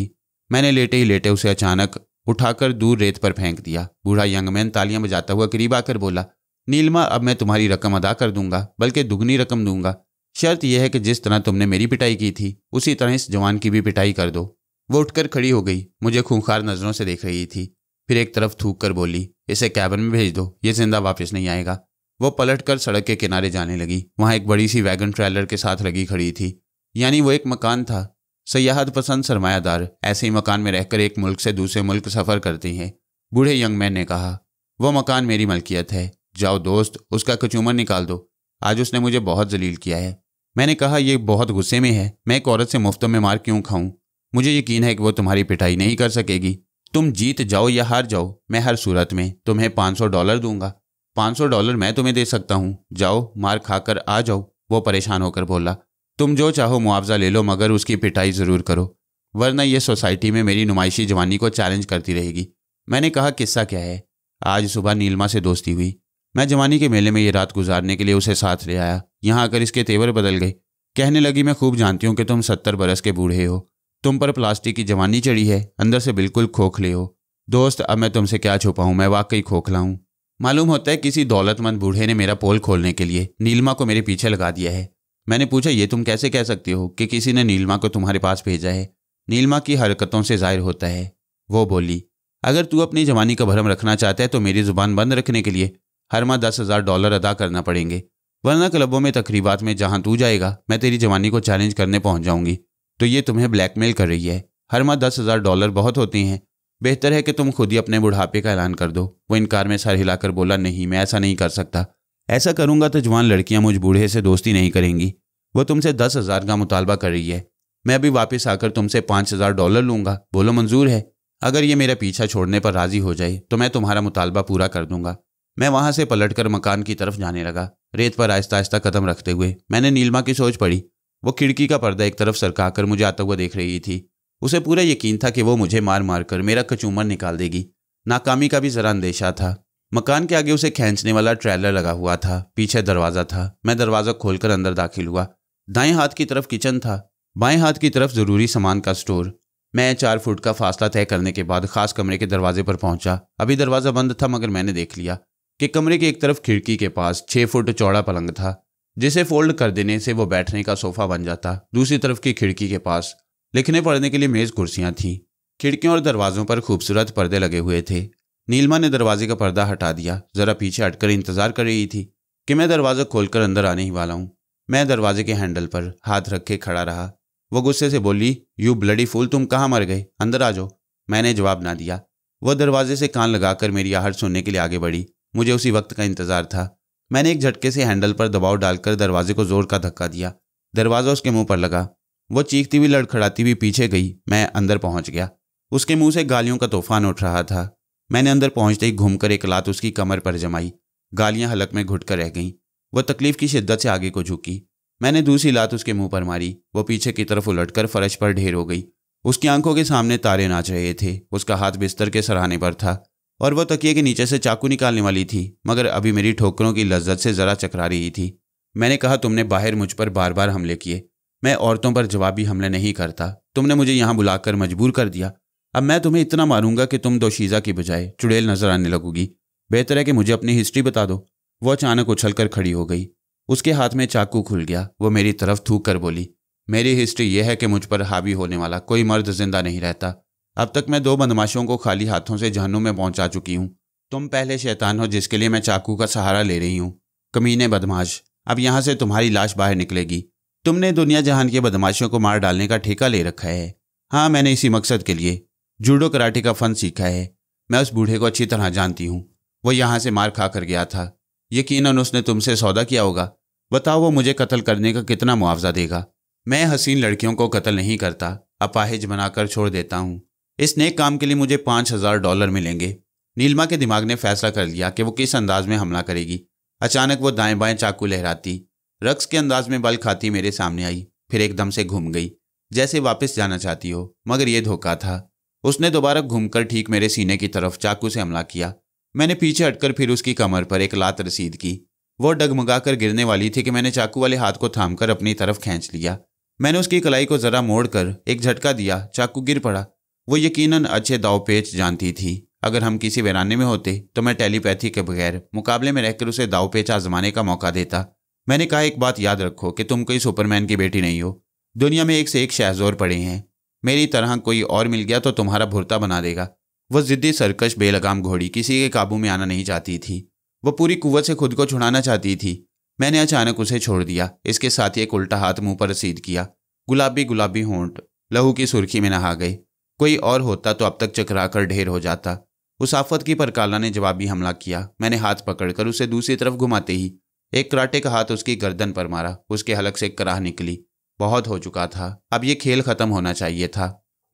मैंने लेटे ही लेटे उसे अचानक उठाकर दूर रेत पर फेंक दिया। बूढ़ा यंगमैन तालियां बजाता हुआ करीब आकर बोला, नीलमा, अब मैं तुम्हारी रकम अदा कर दूंगा, बल्कि दुगनी रकम दूंगा। शर्त यह है कि जिस तरह तुमने मेरी पिटाई की थी उसी तरह इस जवान की भी पिटाई कर दो। वो उठकर खड़ी हो गई। मुझे खूंखार नजरों से देख रही थी। फिर एक तरफ थूक कर बोली, इसे कैबिन में भेज दो, ये जिंदा वापस नहीं आएगा। वो पलटकर सड़क के किनारे जाने लगी। वहां एक बड़ी सी वैगन ट्रेलर के साथ लगी खड़ी थी। यानी वो एक मकान था। सयाहत पसंद सरमायादार ऐसे ही मकान में रहकर एक मुल्क से दूसरे मुल्क सफ़र करते हैं। बूढ़े यंगमैन ने कहा, वो मकान मेरी मलकियत है। जाओ दोस्त, उसका कचूमर निकाल दो। आज उसने मुझे बहुत जलील किया है। मैंने कहा, ये बहुत गुस्से में है। मैं एक औरत से मुफ्त में मार क्यों खाऊं? मुझे यकीन है कि वो तुम्हारी पिटाई नहीं कर सकेगी। तुम जीत जाओ या हार जाओ, मैं हर सूरत में तुम्हें $500 दूंगा। $500 मैं तुम्हें दे सकता हूँ। जाओ, मार खाकर आ जाओ। वो परेशान होकर बोला, तुम जो चाहो मुआवजा ले लो, मगर उसकी पिटाई ज़रूर करो, वरना ये सोसाइटी में मेरी नुमाइशी जवानी को चैलेंज करती रहेगी। मैंने कहा, किस्सा क्या है? आज सुबह नीलमा से दोस्ती हुई। मैं जवानी के मेले में ये रात गुजारने के लिए उसे साथ ले आया। यहाँ आकर इसके तेवर बदल गए। कहने लगी, मैं खूब जानती हूँ कि तुम 70 बरस के बूढ़े हो। तुम पर प्लास्टिक की जवानी चढ़ी है, अंदर से बिल्कुल खोखले हो। दोस्त, अब मैं तुमसे क्या छुपाऊँ, मैं वाकई खोखला हूँ। मालूम होता है किसी दौलतमंद बूढ़े ने मेरा पोल खोलने के लिए नीलमा को मेरे पीछे लगा दिया है। मैंने पूछा, ये तुम कैसे कह सकती हो कि किसी ने नीलमा को तुम्हारे पास भेजा है? नीलमा की हरकतों से जाहिर होता है। वो बोली, अगर तू अपनी जवानी का भरम रखना चाहता है तो मेरी जुबान बंद रखने के लिए हर माह $10,000 अदा करना पड़ेंगे, वरना क्लबों में तकरीबात में जहां तू जाएगा मैं तेरी जवानी को चैलेंज करने पहुंच जाऊंगी। तो ये तुम्हें ब्लैकमेल कर रही है। हर माह $10,000 बहुत होते हैं। बेहतर है कि तुम खुद ही अपने बुढ़ापे का ऐलान कर दो। वो इनकार में सर हिलाकर बोला, नहीं, मैं ऐसा नहीं कर सकता। ऐसा करूंगा तो जवान लड़कियां मुझ बूढ़े से दोस्ती नहीं करेंगी। वो तुमसे 10,000 का मुतालबा कर रही है। मैं अभी वापस आकर तुमसे $5,000 लूंगा। बोलो मंजूर है? अगर ये मेरा पीछा छोड़ने पर राजी हो जाए तो मैं तुम्हारा मुतालबा पूरा कर दूंगा। मैं वहां से पलटकर मकान की तरफ जाने लगा, रेत पर आहिस्ता आहिस्ता कदम रखते हुए। मैंने नीलमा की सोच पड़ी। वो खिड़की का पर्दा एक तरफ सरकाकर मुझे आता हुआ देख रही थी। उसे पूरा यकीन था कि वो मुझे मार मार कर मेरा कचूमर निकाल देगी। नाकामी का भी जरा अंदेशा था। मकान के आगे उसे खींचने वाला ट्रेलर लगा हुआ था। पीछे दरवाज़ा था। मैं दरवाज़ा खोलकर अंदर दाखिल हुआ। दाएं हाथ की तरफ किचन था, बाएं हाथ की तरफ ज़रूरी सामान का स्टोर। मैं 4 फुट का फासला तय करने के बाद खास कमरे के दरवाजे पर पहुंचा। अभी दरवाज़ा बंद था, मगर मैंने देख लिया कि कमरे की एक तरफ खिड़की के पास 6 फुट चौड़ा पलंग था, जिसे फोल्ड कर देने से वो बैठने का सोफा बन जाता। दूसरी तरफ की खिड़की के पास लिखने पढ़ने के लिए मेज़ कुर्सियां थीं। खिड़कियों और दरवाज़ों पर खूबसूरत पर्दे लगे हुए थे। नीलमा ने दरवाजे का पर्दा हटा दिया। ज़रा पीछे हटकर इंतज़ार कर रही थी कि मैं दरवाज़ा खोलकर अंदर आने ही वाला हूँ। मैं दरवाजे के हैंडल पर हाथ रखे खड़ा रहा। वो गुस्से से बोली, यू ब्लडी फूल, तुम कहाँ मर गए? अंदर आ जाओ। मैंने जवाब ना दिया। वह दरवाजे से कान लगाकर मेरी आहट सुनने के लिए आगे बढ़ी। मुझे उसी वक्त का इंतज़ार था। मैंने एक झटके से हैंडल पर दबाव डालकर दरवाजे को जोर का धक्का दिया। दरवाजा उसके मुंह पर लगा। वो चीखती हुई लड़खड़ाती हुई पीछे गई। मैं अंदर पहुंच गया। उसके मुंह से गालियों का तूफान उठ रहा था। मैंने अंदर पहुंचते ही घूमकर एक लात उसकी कमर पर जमाई। गालियां हलक में घुटकर रह गईं। वो तकलीफ की शिद्दत से आगे को झुकी। मैंने दूसरी लात उसके मुंह पर मारी। वो पीछे की तरफ उलटकर फर्श पर ढेर हो गई। उसकी आंखों के सामने तारे नाच रहे थे। उसका हाथ बिस्तर के सराहने पर था और वो तकिए के नीचे से चाकू निकालने वाली थी, मगर अभी मेरी ठोकरों की लज्जत से जरा चकरा रही थी। मैंने कहा, तुमने बाहर मुझ पर बार बार हमले किए। मैं औरतों पर जवाबी हमले नहीं करता। तुमने मुझे यहाँ बुलाकर मजबूर कर दिया। अब मैं तुम्हें इतना मारूंगा कि तुम दोशीज़ा की बजाय चुड़ैल नजर आने लगोगी। बेहतर है कि मुझे अपनी हिस्ट्री बता दो। वो अचानक उछलकर खड़ी हो गई। उसके हाथ में चाकू खुल गया। वो मेरी तरफ थूक कर बोली, मेरी हिस्ट्री यह है कि मुझ पर हावी होने वाला कोई मर्द जिंदा नहीं रहता। अब तक मैं 2 बदमाशों को खाली हाथों से जहन्नुम में पहुंचा चुकी हूँ। तुम पहले शैतान हो जिसके लिए मैं चाकू का सहारा ले रही हूँ। कमीने बदमाश, अब यहाँ से तुम्हारी लाश बाहर निकलेगी। तुमने दुनिया जहान के बदमाशों को मार डालने का ठेका ले रखा है। हाँ, मैंने इसी मकसद के लिए जूडो कराटे का फन सीखा है। मैं उस बूढ़े को अच्छी तरह जानती हूँ। वो यहाँ से मार खा कर गया था। यकीनन उसने तुमसे सौदा किया होगा। बताओ, वो मुझे कत्ल करने का कितना मुआवजा देगा? मैं हसीन लड़कियों को कत्ल नहीं करता, अपाहिज बनाकर छोड़ देता हूँ। इस नेक काम के लिए मुझे $5000 मिलेंगे। नीलिमा के दिमाग ने फैसला कर लिया कि वो किस अंदाज में हमला करेगी। अचानक वो दाएं बाएं चाकू लहराती, रक्स के अंदाज में बल खाती मेरे सामने आई, फिर एकदम से घूम गई, जैसे वापस जाना चाहती हो। मगर ये धोखा था। उसने दोबारा घूमकर ठीक मेरे सीने की तरफ चाकू से हमला किया। मैंने पीछे हटकर फिर उसकी कमर पर एक लात रसीद की। वो डगमगाकर गिरने वाली थी कि मैंने चाकू वाले हाथ को थामकर अपनी तरफ खींच लिया। मैंने उसकी कलाई को जरा मोड़कर एक झटका दिया। चाकू गिर पड़ा। वो यकीनन अच्छे दावपेच जानती थी। अगर हम किसी वीराने में होते तो मैं टेलीपैथी के बगैर मुकाबले में रहकर उसे दावपेच आजमाने का मौका देता। मैंने कहा, एक बात याद रखो कि तुम कोई सुपरमैन की बेटी नहीं हो। दुनिया में एक से एक शहज़ोर पड़े हैं। मेरी तरह कोई और मिल गया तो तुम्हारा भुर्ता बना देगा। वो जिद्दी सरकश बेलगाम घोड़ी किसी के काबू में आना नहीं चाहती थी। वो पूरी कुव्वत से खुद को छुड़ाना चाहती थी। मैंने अचानक उसे छोड़ दिया। इसके साथ ही एक उल्टा हाथ मुंह पर रसीद किया। गुलाबी गुलाबी होंठ लहू की सुर्खी में नहा गए। कोई और होता तो अब तक चकरा कर ढेर हो जाता। उस आफत की परकाला ने जवाबी हमला किया। मैंने हाथ पकड़कर उसे दूसरी तरफ घुमाते ही एक कराटे का हाथ उसकी गर्दन पर मारा। उसके हलक से कराह निकली। बहुत हो चुका था। अब ये खेल खत्म होना चाहिए था।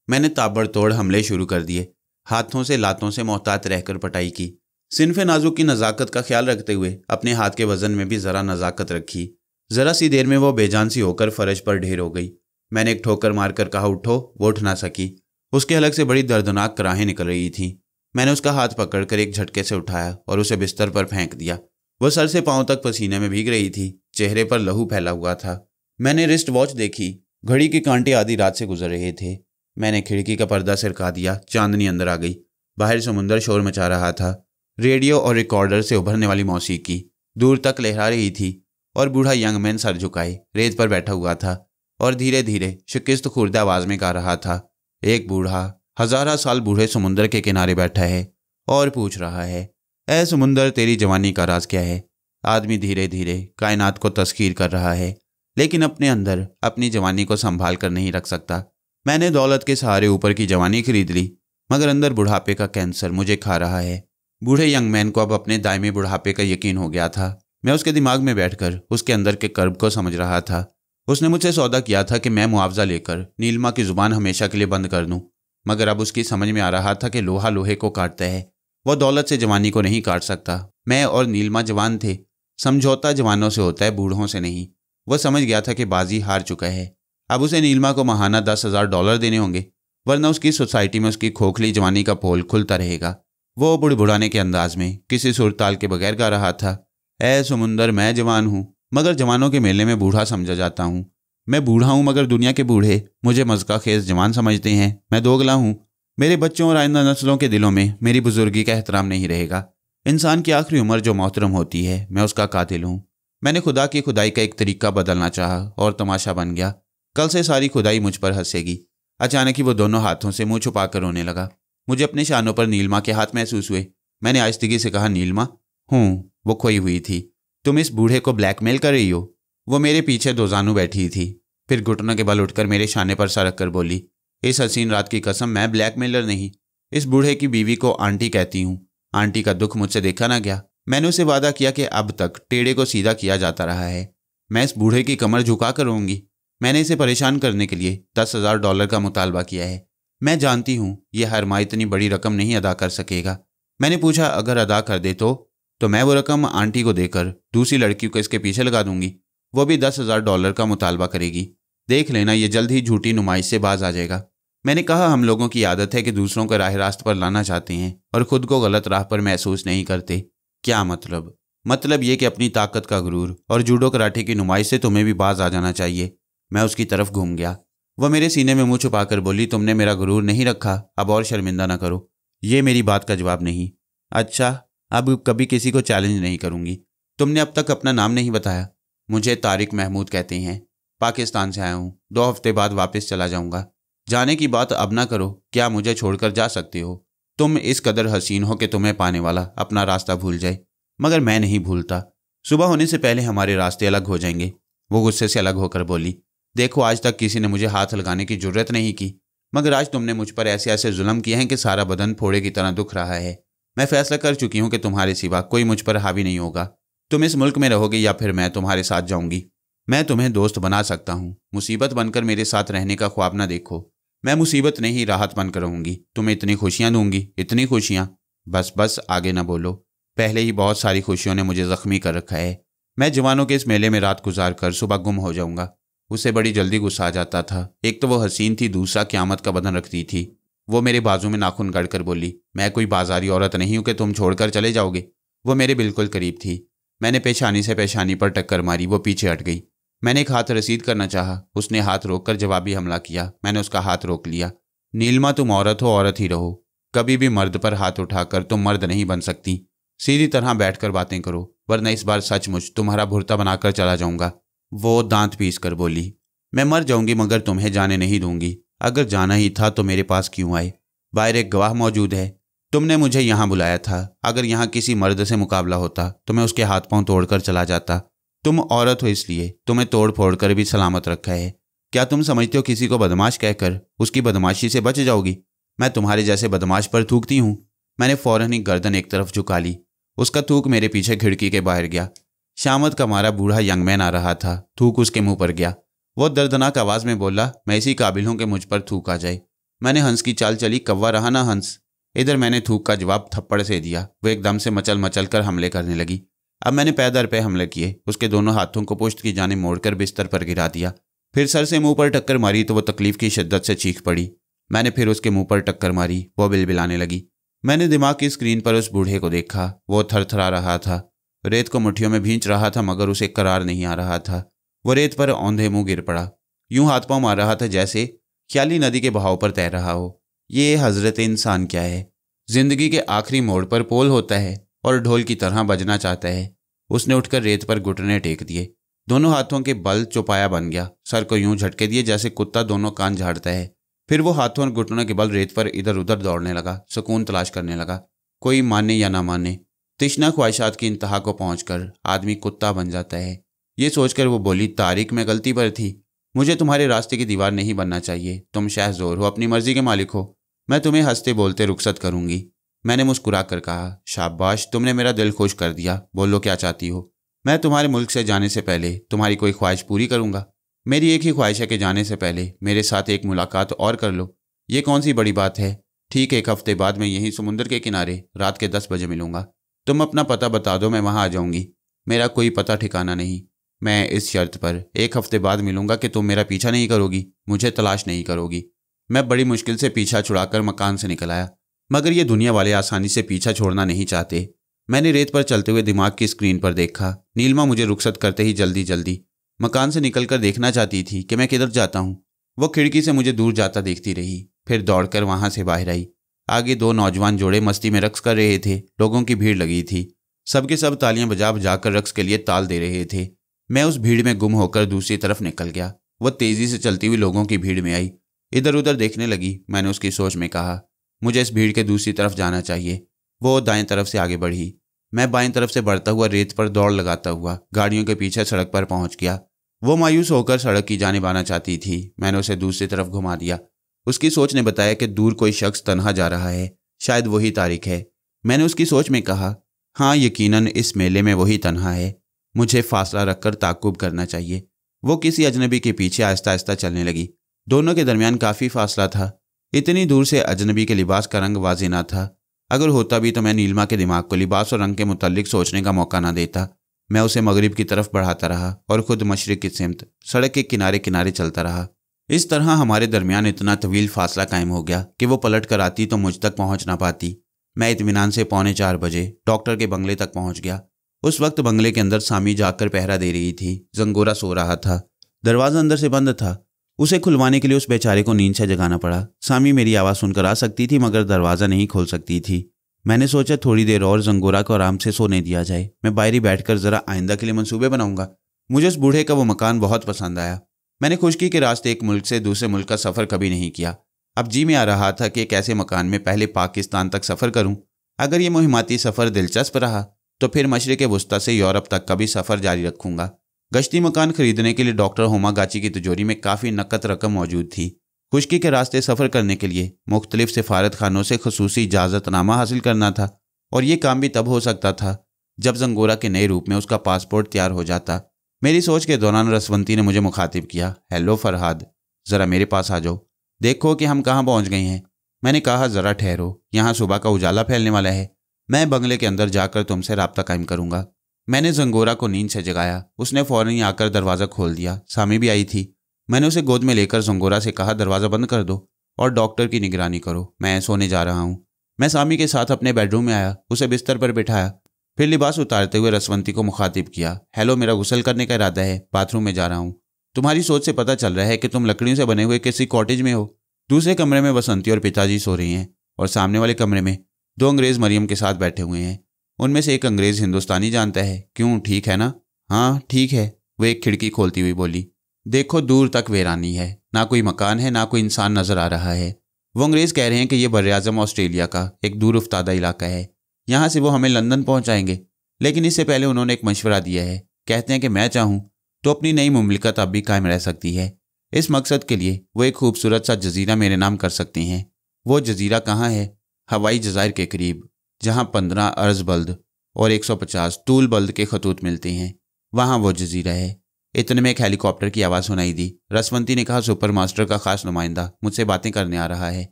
मैंने ताबड़तोड़ हमले शुरू कर दिए। हाथों से लातों से मोहतात रहकर पटाई की। सिनफे नाजुक की नज़ाकत का ख्याल रखते हुए अपने हाथ के वजन में भी ज़रा नज़ाकत रखी। ज़रा सी देर में वो बेजान सी होकर फर्श पर ढेर हो गई। मैंने एक ठोकर मारकर कहा, उठो। वो उठ ना सकी। उसके हलक से बड़ी दर्दनाक कराहें निकल रही थीं। मैंने उसका हाथ पकड़कर एक झटके से उठाया और उसे बिस्तर पर फेंक दिया। वह सर से पांव तक पसीने में भीग रही थी। चेहरे पर लहू फैला हुआ था। मैंने रिस्ट वॉच देखी। घड़ी के कांटे आधी रात से गुजर रहे थे। मैंने खिड़की का पर्दा सिरका दिया। चांदनी अंदर आ गई। बाहर समुंदर शोर मचा रहा था। रेडियो और रिकॉर्डर से उभरने वाली मौसीकी दूर तक लहरा रही थी और बूढ़ा यंग मैन सर झुकाए रेत पर बैठा हुआ था और धीरे धीरे शिकस्त खुर्द आवाज में गा रहा था। एक बूढ़ा 1000 साल बूढ़े समुंदर के किनारे बैठा है और पूछ रहा है, ऐ समुंदर, तेरी जवानी का राज क्या है? आदमी धीरे धीरे कायनात को तस्खीर कर रहा है, लेकिन अपने अंदर अपनी जवानी को संभाल कर नहीं रख सकता। मैंने दौलत के सहारे ऊपर की जवानी खरीद ली, मगर अंदर बुढ़ापे का कैंसर मुझे खा रहा है। बूढ़े यंग मैन को अब अपने दायमे बुढ़ापे का यकीन हो गया था। मैं उसके दिमाग में बैठकर उसके अंदर के कर्ब को समझ रहा था। उसने मुझसे सौदा किया था कि मैं मुआवजा लेकर नीलिमा की जुबान हमेशा के लिए बंद कर दूं, मगर अब उसकी समझ में आ रहा था कि लोहा लोहे को काटता है। वह दौलत से जवानी को नहीं काट सकता। मैं और नीलिमा जवान थे। समझौता जवानों से होता है, बूढ़ों से नहीं। वह समझ गया था कि बाजी हार चुका है। अब उसे नीलिमा को माहाना $10,000 देने होंगे, वरना उसकी सोसाइटी में उसकी खोखली जवानी का पोल खुलता रहेगा। वो बुढ़ाने के अंदाज में किसी सुरताल के बगैर गा रहा था, ऐ समुंदर, मैं जवान हूँ, मगर जवानों के मेले में बूढ़ा समझा जाता हूँ। मैं बूढ़ा हूँ, मगर दुनिया के बूढ़े मुझे मज़का खेज जवान समझते हैं। मैं दोगला हूँ। मेरे बच्चों और आइंदा नस्लों के दिलों में मेरी बुजुर्गी का एहतराम नहीं रहेगा। इंसान की आखिरी उम्र जो मोहतरम होती है, मैं उसका कातिल हूँ। मैंने खुदा की खुदाई का एक तरीका बदलना चाहा और तमाशा बन गया। कल से सारी खुदाई मुझ पर हंसेगी। अचानक ही वो दोनों हाथों से मुंह छुपाकर रोने लगा। मुझे अपने शानों पर नीलिमा के हाथ महसूस हुए। मैंने आहिस्तगी से कहा, नीलिमा? हूँ। वो खोई हुई थी। तुम इस बूढ़े को ब्लैकमेल कर रही हो? वो मेरे पीछे दो जानू बैठी थी, फिर घुटनों के बल उठकर मेरे शाने पर सरक कर बोली, इस हसीन रात की कसम, मैं ब्लैकमेलर नहीं। इस बूढ़े की बीवी को आंटी कहती हूँ। आंटी का दुख मुझसे देखा ना गया। मैंने उसे वादा किया कि अब तक टेढ़े को सीधा किया जाता रहा है। मैं इस बूढ़े की कमर झुका कर रहूंगी। मैंने इसे परेशान करने के लिए $10,000 का मुतालबा किया है। मैं जानती हूँ ये हर माह इतनी बड़ी रकम नहीं अदा कर सकेगा। मैंने पूछा, अगर अदा कर दे तो मैं वो रकम आंटी को देकर दूसरी लड़की को इसके पीछे लगा दूंगी। वो भी $10,000 का मुतालबा करेगी। देख लेना, ये जल्द ही झूठी नुमाइश से बाज आ जाएगा। मैंने कहा, हम लोगों की आदत है कि दूसरों को राह रास्त पर लाना चाहते हैं और खुद को गलत राह पर महसूस नहीं करते। क्या मतलब? मतलब ये कि अपनी ताकत का गुरूर और जूडो कराटे की नुमाइश से तुम्हें भी बाज आ जाना चाहिए। मैं उसकी तरफ घूम गया। वह मेरे सीने में मुंह छुपाकर बोली, तुमने मेरा गुरूर नहीं रखा, अब और शर्मिंदा ना करो। ये मेरी बात का जवाब नहीं। अच्छा, अब कभी किसी को चैलेंज नहीं करूंगी। तुमने अब तक अपना नाम नहीं बताया। मुझे तारिक महमूद कहते हैं। पाकिस्तान से आया हूँ। 2 हफ्ते बाद वापस चला जाऊंगा। जाने की बात अब ना करो। क्या मुझे छोड़कर जा सकते हो? तुम इस कदर हसीन हो कि तुम्हें पाने वाला अपना रास्ता भूल जाए। मगर मैं नहीं भूलता। सुबह होने से पहले हमारे रास्ते अलग हो जाएंगे। वो गुस्से से अलग होकर बोली, देखो, आज तक किसी ने मुझे हाथ लगाने की जुर्रत नहीं की, मगर आज तुमने मुझ पर ऐसे ऐसे जुल्म किए हैं कि सारा बदन फोड़े की तरह दुख रहा है। मैं फैसला कर चुकी हूँ कि तुम्हारे सिवा कोई मुझ पर हावी नहीं होगा। तुम इस मुल्क में रहोगे या फिर मैं तुम्हारे साथ जाऊंगी। मैं तुम्हें दोस्त बना सकता हूँ। मुसीबत बनकर मेरे साथ रहने का ख्वाब ना देखो। मैं मुसीबत नहीं, राहत बनकर रहूंगी। तुम्हें इतनी खुशियाँ दूंगी, इतनी खुशियाँ। बस आगे ना बोलो। पहले ही बहुत सारी खुशियों ने मुझे जख्मी कर रखा है। मैं जवानों के इस मेले में रात गुजार कर सुबह गुम हो जाऊंगा। उसे बड़ी जल्दी गुस्सा आ जाता था। एक तो वो हसीन थी, दूसरा क़यामत का बदन रखती थी। वो मेरे बाजू में नाखून गड़कर बोली, मैं कोई बाजारी औरत नहीं हूं कि तुम छोड़कर चले जाओगे। वो मेरे बिल्कुल करीब थी। मैंने पेशानी से पेशानी पर टक्कर मारी। वो पीछे हट गई। मैंने एक हाथ रसीद करना चाहा। उसने हाथ रोककर जवाबी हमला किया। मैंने उसका हाथ रोक लिया। नीलमा, तुम औरत हो, औरत ही रहो। कभी भी मर्द पर हाथ उठाकर तुम मर्द नहीं बन सकती। सीधी तरह बैठकर बातें करो, वरना इस बार सचमुच तुम्हारा भुर्ता बनाकर चला जाऊंगा। वो दांत पीस कर बोली, मैं मर जाऊंगी मगर तुम्हें जाने नहीं दूंगी। अगर जाना ही था तो मेरे पास क्यों आए? बाहर एक गवाह मौजूद है। तुमने मुझे यहाँ बुलाया था। अगर यहाँ किसी मर्द से मुकाबला होता तो मैं उसके हाथ पांव तोड़कर चला जाता। तुम औरत हो इसलिए तुम्हें तोड़ फोड़ कर भी सलामत रखा है। क्या तुम समझते हो किसी को बदमाश कहकर उसकी बदमाशी से बच जाओगी? मैं तुम्हारे जैसे बदमाश पर थूकती हूँ। मैंने फौरन ही गर्दन एक तरफ झुका ली। उसका थूक मेरे पीछे खिड़की के बाहर गया। शामत का मारा बूढ़ा यंगमैन आ रहा था। थूक उसके मुंह पर गया। वो दर्दनाक आवाज में बोला, मैं इसी काबिल हूं कि मुझ पर थूक आ जाए। मैंने हंस की चाल चली, कव्वा रहा ना हंस। इधर मैंने थूक का जवाब थप्पड़ से दिया। वो एकदम से मचल मचल कर हमले करने लगी। अब मैंने पैदर पे हमले किए। उसके दोनों हाथों को पुश्त की जाने मोड़कर बिस्तर पर गिरा दिया। फिर सर से मुंह पर टक्कर मारी तो वो तकलीफ की शिद्दत से चीख पड़ी। मैंने फिर उसके मुंह पर टक्कर मारी। वो बिलबिलाने लगी। मैंने दिमाग की स्क्रीन पर उस बूढ़े को देखा। वो थरथरा रहा था। रेत को मुट्ठियों में भींच रहा था मगर उसे करार नहीं आ रहा था। वो रेत पर औंधे मुंह गिर पड़ा। यूं हाथ पांव मार रहा था जैसे ख्याली नदी के बहाव पर तैर रहा हो। ये हजरत इंसान क्या है? जिंदगी के आखिरी मोड़ पर पोल होता है और ढोल की तरह बजना चाहता है। उसने उठकर रेत पर घुटने टेक दिए। दोनों हाथों के बल चौपाया बन गया। सर को यूं झटके दिए जैसे कुत्ता दोनों कान झाड़ता है। फिर वो हाथों और घुटनों के बल रेत पर इधर उधर दौड़ने लगा। सुकून तलाश करने लगा। कोई माने या ना माने, तिश्ना ख्वाहिशात की इंतहा को पहुंचकर आदमी कुत्ता बन जाता है। ये सोचकर वो बोली, तारिक, मैं गलती पर थी। मुझे तुम्हारे रास्ते की दीवार नहीं बनना चाहिए। तुम शहज़ोर हो, अपनी मर्जी के मालिक हो। मैं तुम्हें हंसते बोलते रुखसत करूंगी। मैंने मुस्कुरा कर कहा, शाबाश, तुमने मेरा दिल खुश कर दिया। बोलो क्या चाहती हो? मैं तुम्हारे मुल्क से जाने से पहले तुम्हारी कोई ख्वाहिश पूरी करूंगा। मेरी एक ही ख्वाहिश है कि जाने से पहले मेरे साथ एक मुलाकात और कर लो। ये कौन सी बड़ी बात है? ठीक 1 हफ्ते बाद मैं यहीं समुद्र के किनारे रात के 10 बजे मिलूंगा। तुम अपना पता बता दो, मैं वहां आ जाऊंगी। मेरा कोई पता ठिकाना नहीं। मैं इस शर्त पर 1 हफ्ते बाद मिलूंगा कि तुम मेरा पीछा नहीं करोगी, मुझे तलाश नहीं करोगी। मैं बड़ी मुश्किल से पीछा छुड़ाकर मकान से निकल आया, मगर ये दुनिया वाले आसानी से पीछा छोड़ना नहीं चाहते। मैंने रेत पर चलते हुए दिमाग की स्क्रीन पर देखा। नीलमा मुझे रुखसत करते ही जल्दी जल्दी मकान से निकलकर देखना चाहती थी कि मैं किधर जाता हूँ। वो खिड़की से मुझे दूर जाता देखती रही, फिर दौड़कर वहां से बाहर आई। आगे 2 नौजवान जोड़े मस्ती में रक्स कर रहे थे। लोगों की भीड़ लगी थी। सबके सब तालियां बजा बजाकर रक्स के लिए ताल दे रहे थे। मैं उस भीड़ में गुम होकर दूसरी तरफ निकल गया। वह तेजी से चलती हुई लोगों की भीड़ में आई। इधर उधर देखने लगी। मैंने उसकी सोच में कहा, मुझे इस भीड़ के दूसरी तरफ जाना चाहिए। वो दाएं तरफ से आगे बढ़ी। मैं बाएं तरफ से बढ़ता हुआ रेत पर दौड़ लगाता हुआ गाड़ियों के पीछे सड़क पर पहुंच गया। वो मायूस होकर सड़क की जानिब आना चाहती थी। मैंने उसे दूसरी तरफ घुमा दिया। उसकी सोच ने बताया कि दूर कोई शख्स तन्हा जा रहा है, शायद वही तारिक है। मैंने उसकी सोच में कहा, हाँ, यकीनन इस मेले में वही तन्हा है। मुझे फासला रखकर ताक़ुब करना चाहिए। वो किसी अजनबी के पीछे आहिस्ता आहिस्ता चलने लगी। दोनों के दरमियान काफ़ी फासला था। इतनी दूर से अजनबी के लिबास का रंग वाज़ेह न था। अगर होता भी तो मैं नीलिमा के दिमाग को लिबास और रंग के मुतल्लिक सोचने का मौका न देता। मैं उसे मगरिब की तरफ बढ़ाता रहा और खुद मशरिक की सिमत सड़क के किनारे किनारे चलता रहा। इस तरह हमारे दरमियान इतना तवील फासला कायम हो गया कि वो पलट कर आती तो मुझ तक पहुंच ना पाती। मैं इत्मीनान से 3:45 बजे डॉक्टर के बंगले तक पहुंच गया। उस वक्त बंगले के अंदर सामी जाकर पहरा दे रही थी। जंगोरा सो रहा था। दरवाज़ा अंदर से बंद था। उसे खुलवाने के लिए उस बेचारे को नींद से जगाना पड़ा। सामी मेरी आवाज़ सुनकर आ सकती थी मगर दरवाज़ा नहीं खोल सकती थी। मैंने सोचा थोड़ी देर और जंगोरा को आराम से सोने दिया जाए। मैं बाहर ही बैठकर ज़रा आइंदा के लिए मंसूबे बनाऊंगा। मुझे उस बूढ़े का वो मकान बहुत पसंद आया। मैंने खुशकी के रास्ते एक मुल्क से दूसरे मुल्क का सफ़र कभी नहीं किया। अब जी में आ रहा था कि एक ऐसे मकान में पहले पाकिस्तान तक सफ़र करूं। अगर ये मुहिमाती सफ़र दिलचस्प रहा तो फिर मशरिक़ वुस्ता से यूरोप तक का भी सफ़र जारी रखूंगा। गश्ती मकान खरीदने के लिए डॉक्टर होमागाची की तिजोरी में काफ़ी नकद रकम मौजूद थी। खुशकी के रास्ते सफ़र करने के लिए मुख्तलिफ सिफारत खानों से खसूसी इजाज़तनामा हासिल करना था और ये काम भी तब हो सकता था जब जंगोरा के नए रूप में उसका पासपोर्ट तैयार हो जाता। मेरी सोच के दौरान रसवंती ने मुझे मुखातिब किया। हेलो फरहाद, ज़रा मेरे पास आ जाओ। देखो कि हम कहाँ पहुँच गए हैं। मैंने कहा ज़रा ठहरो, यहाँ सुबह का उजाला फैलने वाला है। मैं बंगले के अंदर जाकर तुमसे राब्ता कायम करूँगा। मैंने जंगोरा को नींद से जगाया। उसने फ़ौरन ही आकर दरवाज़ा खोल दिया। सामी भी आई थी। मैंने उसे गोद में लेकर जंगोरा से कहा दरवाज़ा बंद कर दो और डॉक्टर की निगरानी करो, मैं सोने जा रहा हूँ। मैं सामी के साथ अपने बेडरूम में आया। उसे बिस्तर पर बिठाया। फिर लिबास उतारते हुए रसवंती को मुखातिब किया। हेलो, मेरा गुस्ल करने का इरादा है। बाथरूम में जा रहा हूँ। तुम्हारी सोच से पता चल रहा है कि तुम लकड़ियों से बने हुए किसी कॉटेज में हो। दूसरे कमरे में बसंती और पिताजी सो रही हैं और सामने वाले कमरे में 2 अंग्रेज़ मरियम के साथ बैठे हुए हैं। उनमें से एक अंग्रेज़ हिंदुस्तानी जानता है। क्यों, ठीक है ना? हाँ ठीक है, वो एक खिड़की खोलती हुई बोली। देखो दूर तक वीरानी है, ना कोई मकान है ना कोई इंसान नजर आ रहा है। वो अंग्रेज़ कह रहे हैं कि यह बर्र-ए-आज़म ऑस्ट्रेलिया का एक दूर उफ्तादा इलाका है। यहाँ से वो हमें लंदन पहुँचाएंगे, लेकिन इससे पहले उन्होंने एक मशवरा दिया है। कहते हैं कि मैं चाहूँ तो अपनी नई मुमलिकत अब भी कायम रह सकती है। इस मकसद के लिए वो एक खूबसूरत सा जजीरा मेरे नाम कर सकती हैं। वो जजीरा कहाँ है? हवाई जज़ायर के करीब, जहाँ 15 अर्ज बल्द और 150 तूल बल्द के खतूत मिलते हैं, वहाँ वो जजीरा है। इतने में एक हेलीकॉप्टर की आवाज़ सुनाई दी। रसवंती ने कहा सुपर मास्टर का खास नुमाइंदा मुझसे बातें करने आ रहा है।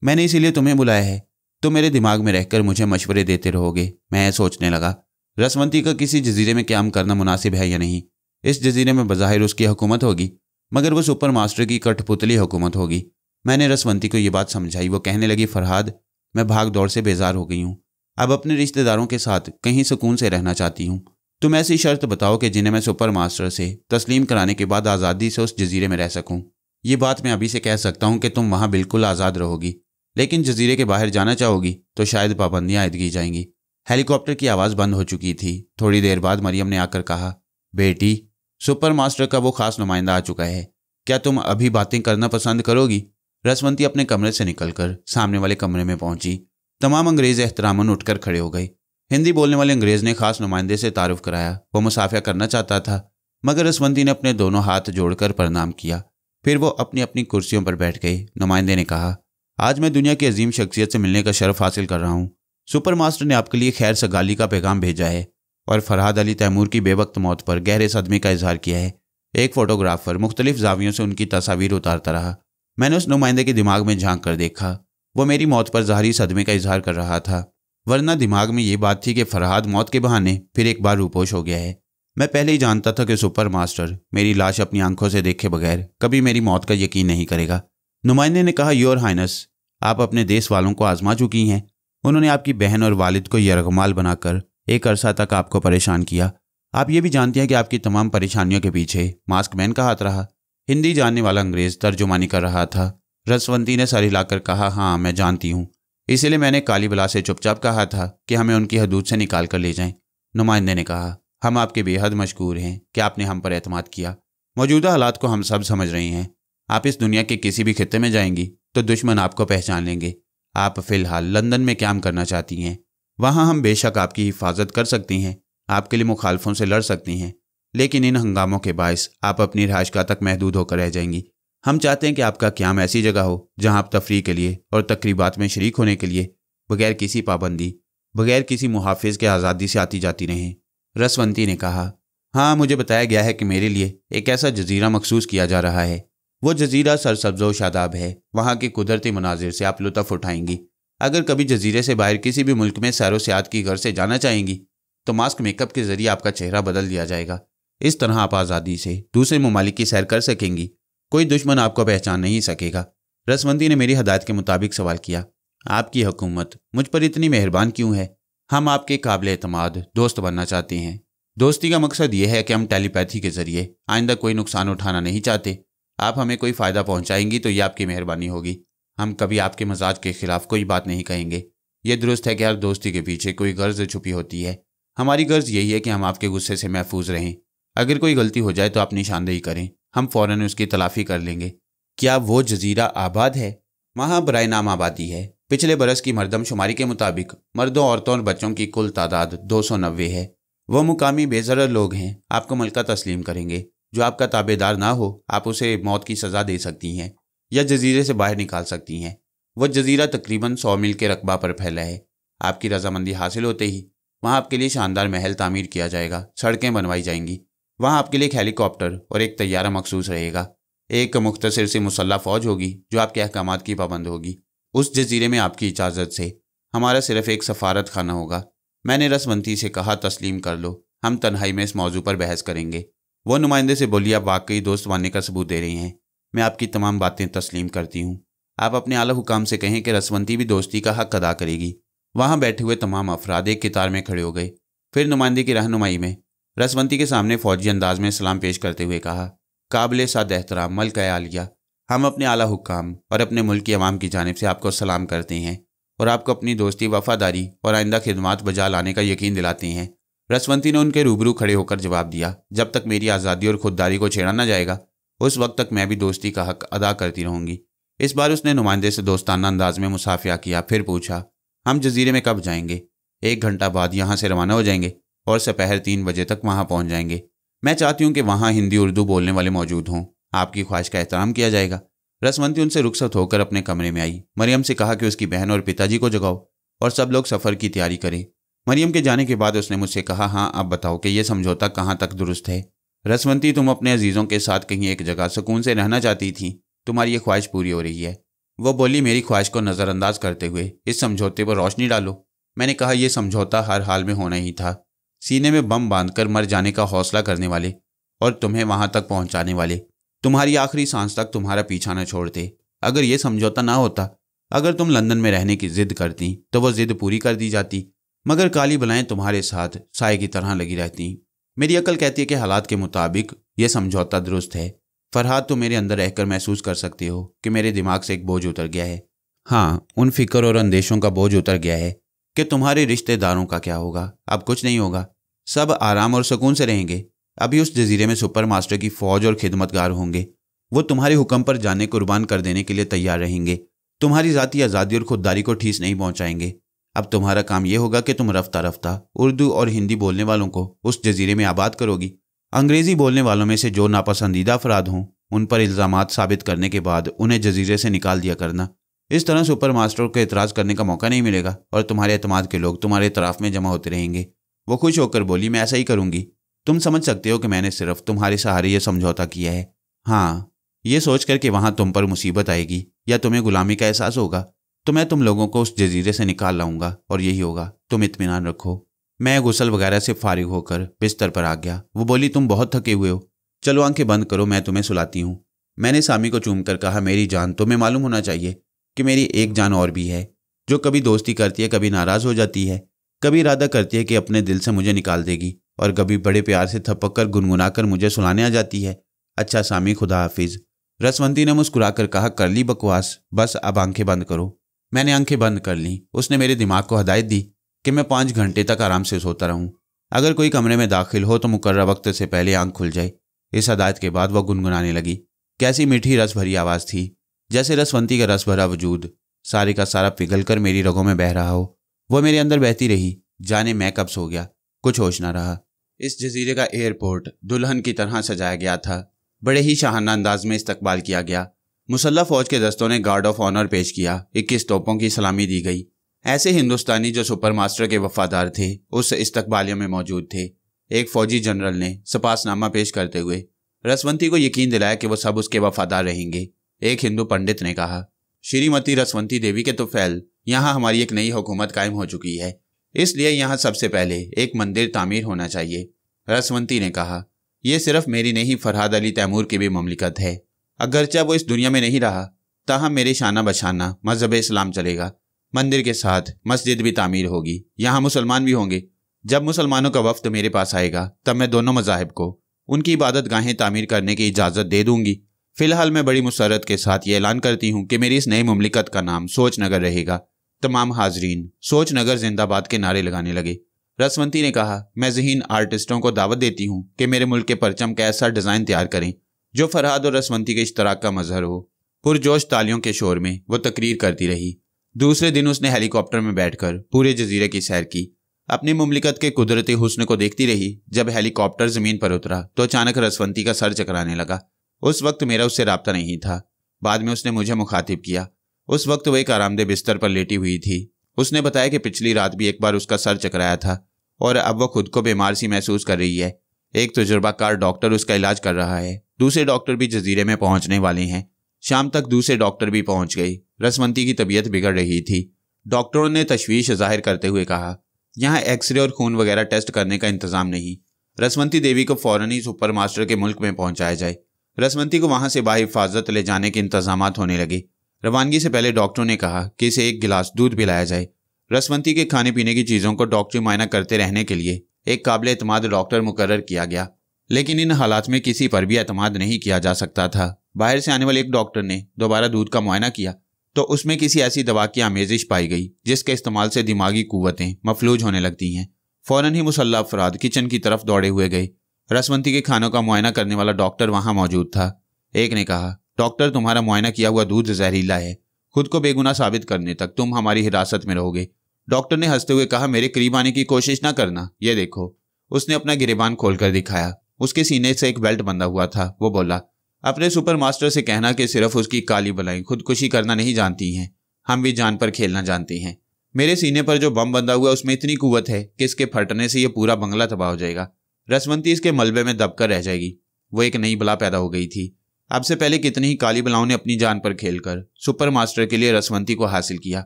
मैंने इसीलिए तुम्हें बुलाया है। तुम मेरे दिमाग में रहकर मुझे मशवरे देते रहोगे। मैं सोचने लगा रसवंती का किसी जजीरे में क़याम करना मुनासिब है या नहीं। इस जजीरे में बज़ाहिर उसकी हुकूमत होगी, मगर वो सुपर मास्टर की कठपुतली हुकूमत होगी। मैंने रसवंती को ये बात समझाई। वो कहने लगी फरहाद, मैं भाग दौड़ से बेजार हो गई हूँ। अब अपने रिश्तेदारों के साथ कहीं सुकून से रहना चाहती हूँ। तुम ऐसी शर्त बताओ कि जिन्हें मैं सुपर मास्टर से तस्लीम कराने के बाद आज़ादी से उस जजीरे में रह सकूँ। ये बात मैं अभी से कह सकता हूँ कि तुम वहाँ बिल्कुल आज़ाद रहोगी, लेकिन जजीरे के बाहर जाना चाहोगी तो शायद पाबंदियाँ आयद की जाएंगी। हेलीकॉप्टर की आवाज़ बंद हो चुकी थी। थोड़ी देर बाद मरियम ने आकर कहा, बेटी, सुपर मास्टर का वो खास नुमाइंदा आ चुका है। क्या तुम अभी बातें करना पसंद करोगी? रसवंती अपने कमरे से निकलकर सामने वाले कमरे में पहुंची। तमाम अंग्रेज़ एहतरामन उठकर खड़े हो गए। हिंदी बोलने वाले अंग्रेज़ ने खास नुमाइंदे से तारुफ कराया। वो मुसाफिया करना चाहता था, मगर रसवंती ने अपने दोनों हाथ जोड़कर प्रणाम किया। फिर वो अपनी अपनी कुर्सियों पर बैठ गए। नुमाइंदे ने कहा, आज मैं दुनिया की अजीम शख्सियत से मिलने का शर्फ हासिल कर रहा हूँ। सुपर मास्टर ने आपके लिए खैर सगाली का पैगाम भेजा है और फरहाद अली तैमूर की बेवक्त मौत पर गहरे सदमे का इजहार किया है। एक फ़ोटोग्राफर मुख्तलिफ जावियों से उनकी तस्वीर उतारता रहा। मैंने उस नुमाइंदे के दिमाग में झांक कर देखा। वो मेरी मौत पर ज़ाहिरी सदमे का इजहार कर रहा था, वरना दिमाग में ये बात थी कि फरहाद मौत के बहाने फिर एक बार रूपोश हो गया है। मैं पहले ही जानता था कि सुपर मास्टर मेरी लाश अपनी आंखों से देखे बगैर कभी मेरी मौत का यकीन नहीं करेगा। नुमाइंदे ने कहा, योर हाइनेस, आप अपने देश वालों को आजमा चुकी हैं। उन्होंने आपकी बहन और वालिद को यरगमाल बनाकर एक अरसा तक आपको परेशान किया। आप ये भी जानते हैं कि आपकी तमाम परेशानियों के पीछे मास्कमैन का हाथ रहा। हिंदी जानने वाला अंग्रेज़ तर्जुमानी कर रहा था। रसवंती ने सर हिलाकर कहा, हाँ मैं जानती हूँ, इसीलिए मैंने काली बला से चुपचाप कहा था कि हमें उनकी हदूद से निकाल कर ले जाएं। नुमाइंदे ने कहा, हम आपके बेहद मशकूर हैं कि आपने हम पर एतमाद किया। मौजूदा हालात को हम सब समझ रहे हैं। आप इस दुनिया के किसी भी खित्ते में जाएंगी तो दुश्मन आपको पहचान लेंगे। आप फ़िलहाल लंदन में क़याम करना चाहती हैं। वहाँ हम बेशक आपकी हिफाजत कर सकती हैं, आपके लिए मुखालफों से लड़ सकती हैं, लेकिन इन हंगामों के बायस आप अपनी रिहाइशगाह तक महदूद होकर रह जाएंगी। हम चाहते हैं कि आपका क़याम ऐसी जगह हो जहाँ आप तफरीह के लिए और तकरीबात में शरीक होने के लिए बगैर किसी पाबंदी बगैर किसी मुहाफिज के आज़ादी से आती जाती रहें। रसवंती ने कहा, हाँ, मुझे बताया गया है कि मेरे लिए एक ऐसा जजीरा मखसूस किया जा रहा है। वो जजीरा सरसब्ज़ व शादाब है। वहाँ के कुदरती मनाजिर से आप लुत्फ़ उठाएंगी। अगर कभी जजीरे से बाहर किसी भी मुल्क में सैर व सियाहत की घर से जाना चाहेंगी तो मास्क मेकअप के जरिए आपका चेहरा बदल दिया जाएगा। इस तरह आप आज़ादी से दूसरे ममालिक की सैर कर सकेंगी। कोई दुश्मन आपको पहचान नहीं सकेगा। रसवंती ने मेरी हदायत के मुताबिक सवाल किया, आपकी हुकूमत मुझ पर इतनी मेहरबान क्यों है? हम आपके काबिल एतमाद दोस्त बनना चाहते हैं। दोस्ती का मकसद ये है कि हम टेलीपैथी के जरिए आइंदा कोई नुकसान उठाना नहीं चाहते। आप हमें कोई फ़ायदा पहुंचाएंगी तो ये आपकी मेहरबानी होगी। हम कभी आपके मजाज के खिलाफ कोई बात नहीं कहेंगे। ये दुरुस्त है कि हर दोस्ती के पीछे कोई गर्ज छुपी होती है। हमारी गर्ज यही है कि हम आपके गुस्से से महफूज रहें। अगर कोई गलती हो जाए तो आप निशानदेही करें, हम फ़ौरन उसकी तलाफ़ी कर लेंगे। क्या वो जजीरा आबाद है? वहाँ बराए नाम आबादी है। पिछले बरस की मरदमशुमारी के मुताबिक मर्दों, औरतों और बच्चों की कुल तादाद 290 है। वो मुकामी बेज़रर लोग हैं। आपको मलका तस्लीम करेंगे। जो आपका ताबेदार ना हो आप उसे मौत की सज़ा दे सकती हैं या जजीरे से बाहर निकाल सकती हैं। वह जजीरा तकरीबन 100 मील के रकबा पर फैला है। आपकी रजामंदी हासिल होते ही वहाँ आपके लिए शानदार महल तामीर किया जाएगा, सड़कें बनवाई जाएंगी। वहाँ आपके लिए एक हेलीकॉप्टर और एक तैयारा मखसूस रहेगा। एक मुख्तसर सी मुसल्लह फ़ौज होगी जो आपके अहकामात की पाबंद होगी। उस जजीरे में आपकी इजाज़त से हमारा सिर्फ एक सफारत खाना होगा। मैंने रसवंती से कहा, तस्लीम कर लो, हम तन्हाई में इस मौजू पर बहस करेंगे। वो नुमाइंदे से बोली, आप वाकई दोस्त बनने का सबूत दे रही हैं। मैं आपकी तमाम बातें तस्लीम करती हूँ। आप अपने आला हुकाम से कहें कि रसवंती भी दोस्ती का हक अदा करेगी। वहाँ बैठे हुए तमाम अफराद एक कतार में खड़े हो गए। फिर नुमाइंदे की रहनुमाई में रसवंती के सामने फ़ौजी अंदाज में सलाम पेश करते हुए कहा, काबिल साद एहतराम मलका आलिया, हम अपने आला हुक्काम और अपने मुल्क की अवाम की जानिब से आपको सलाम करते हैं और आपको अपनी दोस्ती, वफादारी और आइंदा खिदमात बजा लाने का यकीन दिलाते हैं। रसवंती ने उनके रूबरू खड़े होकर जवाब दिया, जब तक मेरी आज़ादी और खुददारी को छेड़ा न जाएगा उस वक्त तक मैं भी दोस्ती का हक अदा करती रहूँगी। इस बार उसने नुमाइंदे से दोस्ताना अंदाज में मुसाफिया किया। फिर पूछा, हम जजीरे में कब जाएंगे? 1 घंटा बाद यहाँ से रवाना हो जाएंगे और दोपहर 3 बजे तक वहाँ पहुँच जाएंगे। मैं चाहती हूँ कि वहाँ हिंदी उर्दू बोलने वाले मौजूद हों। आपकी ख्वाहिश का एहतराम किया जाएगा। रसवंती उनसे रुखसत होकर अपने कमरे में आई। मरियम से कहा कि उसकी बहन और पिताजी को जगाओ और सब लोग सफ़र की तैयारी करें। मरियम के जाने के बाद उसने मुझसे कहा, हाँ अब बताओ कि यह समझौता कहाँ तक दुरुस्त है? रसवंती, तुम अपने अजीज़ों के साथ कहीं एक जगह सुकून से रहना चाहती थी। तुम्हारी ये ख्वाहिश पूरी हो रही है। वो बोली, मेरी ख्वाहिश को नज़रअंदाज करते हुए इस समझौते पर रोशनी डालो। मैंने कहा, यह समझौता हर हाल में होना ही था। सीने में बम बांधकर मर जाने का हौसला करने वाले और तुम्हें वहाँ तक पहुँचाने वाले तुम्हारी आखिरी सांस तक तुम्हारा पीछा न छोड़ते। अगर ये समझौता ना होता, अगर तुम लंदन में रहने की जिद करती तो वो जिद पूरी कर दी जाती, मगर काली बलाएं तुम्हारे साथ साए की तरह लगी रहती। मेरी अकल कहती है कि हालात के मुताबिक यह समझौता दुरुस्त है। फरहाद, तुम मेरे अंदर रहकर महसूस कर सकते हो कि मेरे दिमाग से एक बोझ उतर गया है। हाँ, उन फिक्र और अंदेशों का बोझ उतर गया है कि तुम्हारे रिश्तेदारों का क्या होगा। अब कुछ नहीं होगा, सब आराम और सुकून से रहेंगे। अभी उस जजीरे में सुपर मास्टर की फ़ौज और खिदमतगार होंगे। वो तुम्हारे हुक्म पर जाने कुर्बान कर देने के लिए तैयार रहेंगे। तुम्हारी ज़ाती आज़ादी और खुददारी को ठेस नहीं पहुँचाएंगे। अब तुम्हारा काम यह होगा कि तुम रफ्ता रफ्ता उर्दू और हिंदी बोलने वालों को उस जजीरे में आबाद करोगी। अंग्रेज़ी बोलने वालों में से जो नापसंदीदा अफराद हों उन पर इल्ज़ामात साबित करने के बाद उन्हें जजीरे से निकाल दिया करना। इस तरह सुपर मास्टर को एतराज़ करने का मौका नहीं मिलेगा और तुम्हारे एतमाद के लोग तुम्हारे तरफ में जमा होते रहेंगे। वो खुश होकर बोली, मैं ऐसा ही करूँगी। तुम समझ सकते हो कि मैंने सिर्फ तुम्हारे सहारे ये समझौता किया है। हाँ, ये सोच कर कि वहाँ तुम पर मुसीबत आएगी या तुम्हें गुलामी का एहसास होगा तो मैं तुम लोगों को उस जजीरे से निकाल लाऊंगा और यही होगा। तुम इत्मीनान रखो। मैं गुस्ल वगैरह से फारिग होकर बिस्तर पर आ गया। वो बोली, तुम बहुत थके हुए हो, चलो आंखें बंद करो, मैं तुम्हें सुलाती हूँ। मैंने सामी को चूम कर कहा, मेरी जान, तुम्हें मालूम होना चाहिए कि मेरी एक जान और भी है जो कभी दोस्ती करती है, कभी नाराज़ हो जाती है, कभी इरादा करती है कि अपने दिल से मुझे निकाल देगी और कभी बड़े प्यार से थपक कर गुनगुना कर मुझे सुलाने आ जाती है। अच्छा सामी, खुदा हाफिज़। रसवंती ने मुस्कुरा कर कहा, कर ली बकवास, बस अब आंखें बंद करो। मैंने आंखें बंद कर लीं। उसने मेरे दिमाग को हदायत दी कि मैं 5 घंटे तक आराम से सोता रहूं। अगर कोई कमरे में दाखिल हो तो मुकर्रर वक्त से पहले आंख खुल जाए। इस हदायत के बाद वह गुनगुनाने लगी। कैसी मीठी रस भरी आवाज़ थी, जैसे रसवंती का रस भरा वजूद सारे का सारा पिघल कर मेरी रगों में बह रहा हो। वह मेरे अंदर बहती रही, जाने मैं कब सो गया, कुछ होश न रहा। इस जजीरे का एयरपोर्ट दुल्हन की तरह सजाया गया था। बड़े ही शाहाना अंदाज में इस्तकबाल किया गया। मुसल्लह फ़ौज के दस्तों ने गार्ड ऑफ ऑनर पेश किया। 21 तोपों की सलामी दी गई। ऐसे हिंदुस्तानी जो सुपर मास्टर के वफादार थे उस इस्तकबालिया में मौजूद थे। एक फौजी जनरल ने सपासनामा पेश करते हुए रसवंती को यकीन दिलाया कि वो सब उसके वफादार रहेंगे। एक हिंदू पंडित ने कहा, श्रीमती रसवंती देवी के तुफैल, यहाँ हमारी एक नई हुकूमत कायम हो चुकी है, इसलिए यहाँ सबसे पहले एक मंदिर तामीर होना चाहिए। रसवंती ने कहा, यह सिर्फ मेरी नहीं फरहाद अली तैमूर की भी ममलिकत है। अगरचे वो इस दुनिया में नहीं रहा, ताहम मेरे शाना बशाना मजहब इस्लाम चलेगा। मंदिर के साथ मस्जिद भी तामीर होगी, यहाँ मुसलमान भी होंगे। जब मुसलमानों का वफ्द मेरे पास आएगा तब मैं दोनों मज़ाहिब को उनकी इबादत गाहें तामीर करने की इजाज़त दे दूंगी। फिलहाल मैं बड़ी मुसरत के साथ ये ऐलान करती हूँ कि मेरी इस नई मुमलिकत का नाम सोच नगर रहेगा। तमाम हाजरीन सोच नगर जिंदाबाद के नारे लगाने लगे। रसवंती ने कहा, मैं ज़हीन आर्टिस्टों को दावत देती हूँ कि मेरे मुल्क के परचम का ऐसा डिज़ाइन तैयार करें जो फरहाद और रसवंती के इश्तराक का मजहर हो। पुरजोश तालियों के शोर में वो तकरीर करती रही। दूसरे दिन उसने हेलीकॉप्टर में बैठकर पूरे जजीरे की सैर की। अपनी मुमलिकत के कुदरती हुस्न को देखती रही। जब हेलीकॉप्टर ज़मीन पर उतरा तो अचानक रसवंती का सर चकराने लगा। उस वक्त मेरा उससे राब्ता नहीं था। बाद में उसने मुझे मुखातिब किया। उस वक्त वह एक आरामदेह बिस्तर पर लेटी हुई थी। उसने बताया कि पिछली रात भी एक बार उसका सर चकराया था और अब वह खुद को बीमार सी महसूस कर रही है। एक तजुर्बाकार डॉक्टर उसका इलाज कर रहा है। दूसरे डॉक्टर भी जजीरे में पहुंचने वाले हैं। शाम तक दूसरे डॉक्टर भी पहुंच गए। रसवंती की तबीयत बिगड़ रही थी। डॉक्टरों ने तशवीश जाहिर करते हुए कहा, यहाँ एक्सरे और खून वगैरह टेस्ट करने का इंतजाम नहीं। रसवंती देवी को फौरन ही सुपर मास्टर के मुल्क में पहुंचाया जाए। रसवंती को वहां से बाहिफाजत ले जाने के इंतजामात होने लगे। रवानगी से पहले डॉक्टरों ने कहा कि इसे एक गिलास दूध पिलाया जाए। रसवंती के खाने पीने की चीज़ों को डॉक्टरी मुआयना करते रहने के लिए एक काबिल एतमाद डॉक्टर मुकर्रर किया गया, लेकिन इन हालात में किसी पर भी एतमाद नहीं किया जा सकता था। बाहर से आने वाले एक डॉक्टर ने दोबारा दूध का मुआयना किया तो उसमें किसी ऐसी दवा की आमेजिश पाई गई जिसके इस्तेमाल से दिमागी कुव्वतें मफलूज होने लगती हैं। फौरन ही मुसल्लह अफराद किचन की तरफ दौड़े हुए गए। रसवंती के खानों का मुआयना करने वाला डॉक्टर वहां मौजूद था। एक ने कहा, डॉक्टर, तुम्हारा मुआयना किया हुआ दूध जहरीला है। खुद को बेगुनाह साबित करने तक तुम हमारी हिरासत में रहोगे। डॉक्टर ने हंसते हुए कहा, मेरे करीब आने की कोशिश ना करना। ये देखो। उसने अपना गिरेबान खोलकर दिखाया। उसके सीने से एक बेल्ट बंधा हुआ था। वो बोला, अपने सुपर मास्टर से कहना कि सिर्फ उसकी काली बलाई खुदकुशी करना नहीं जानती हैं, हम भी जान पर खेलना जानते हैं। मेरे सीने पर जो बम बंधा हुआ है उसमें इतनी कुव्वत है कि इसके फटने से यह पूरा बंगला तबाह हो जाएगा। रसवंती इसके मलबे में दबकर रह जाएगी। वो एक नई बला पैदा हो गई थी। अब से पहले कितनी ही काली बलाओं ने अपनी जान पर खेलकर सुपर मास्टर के लिए रसवंती को हासिल किया।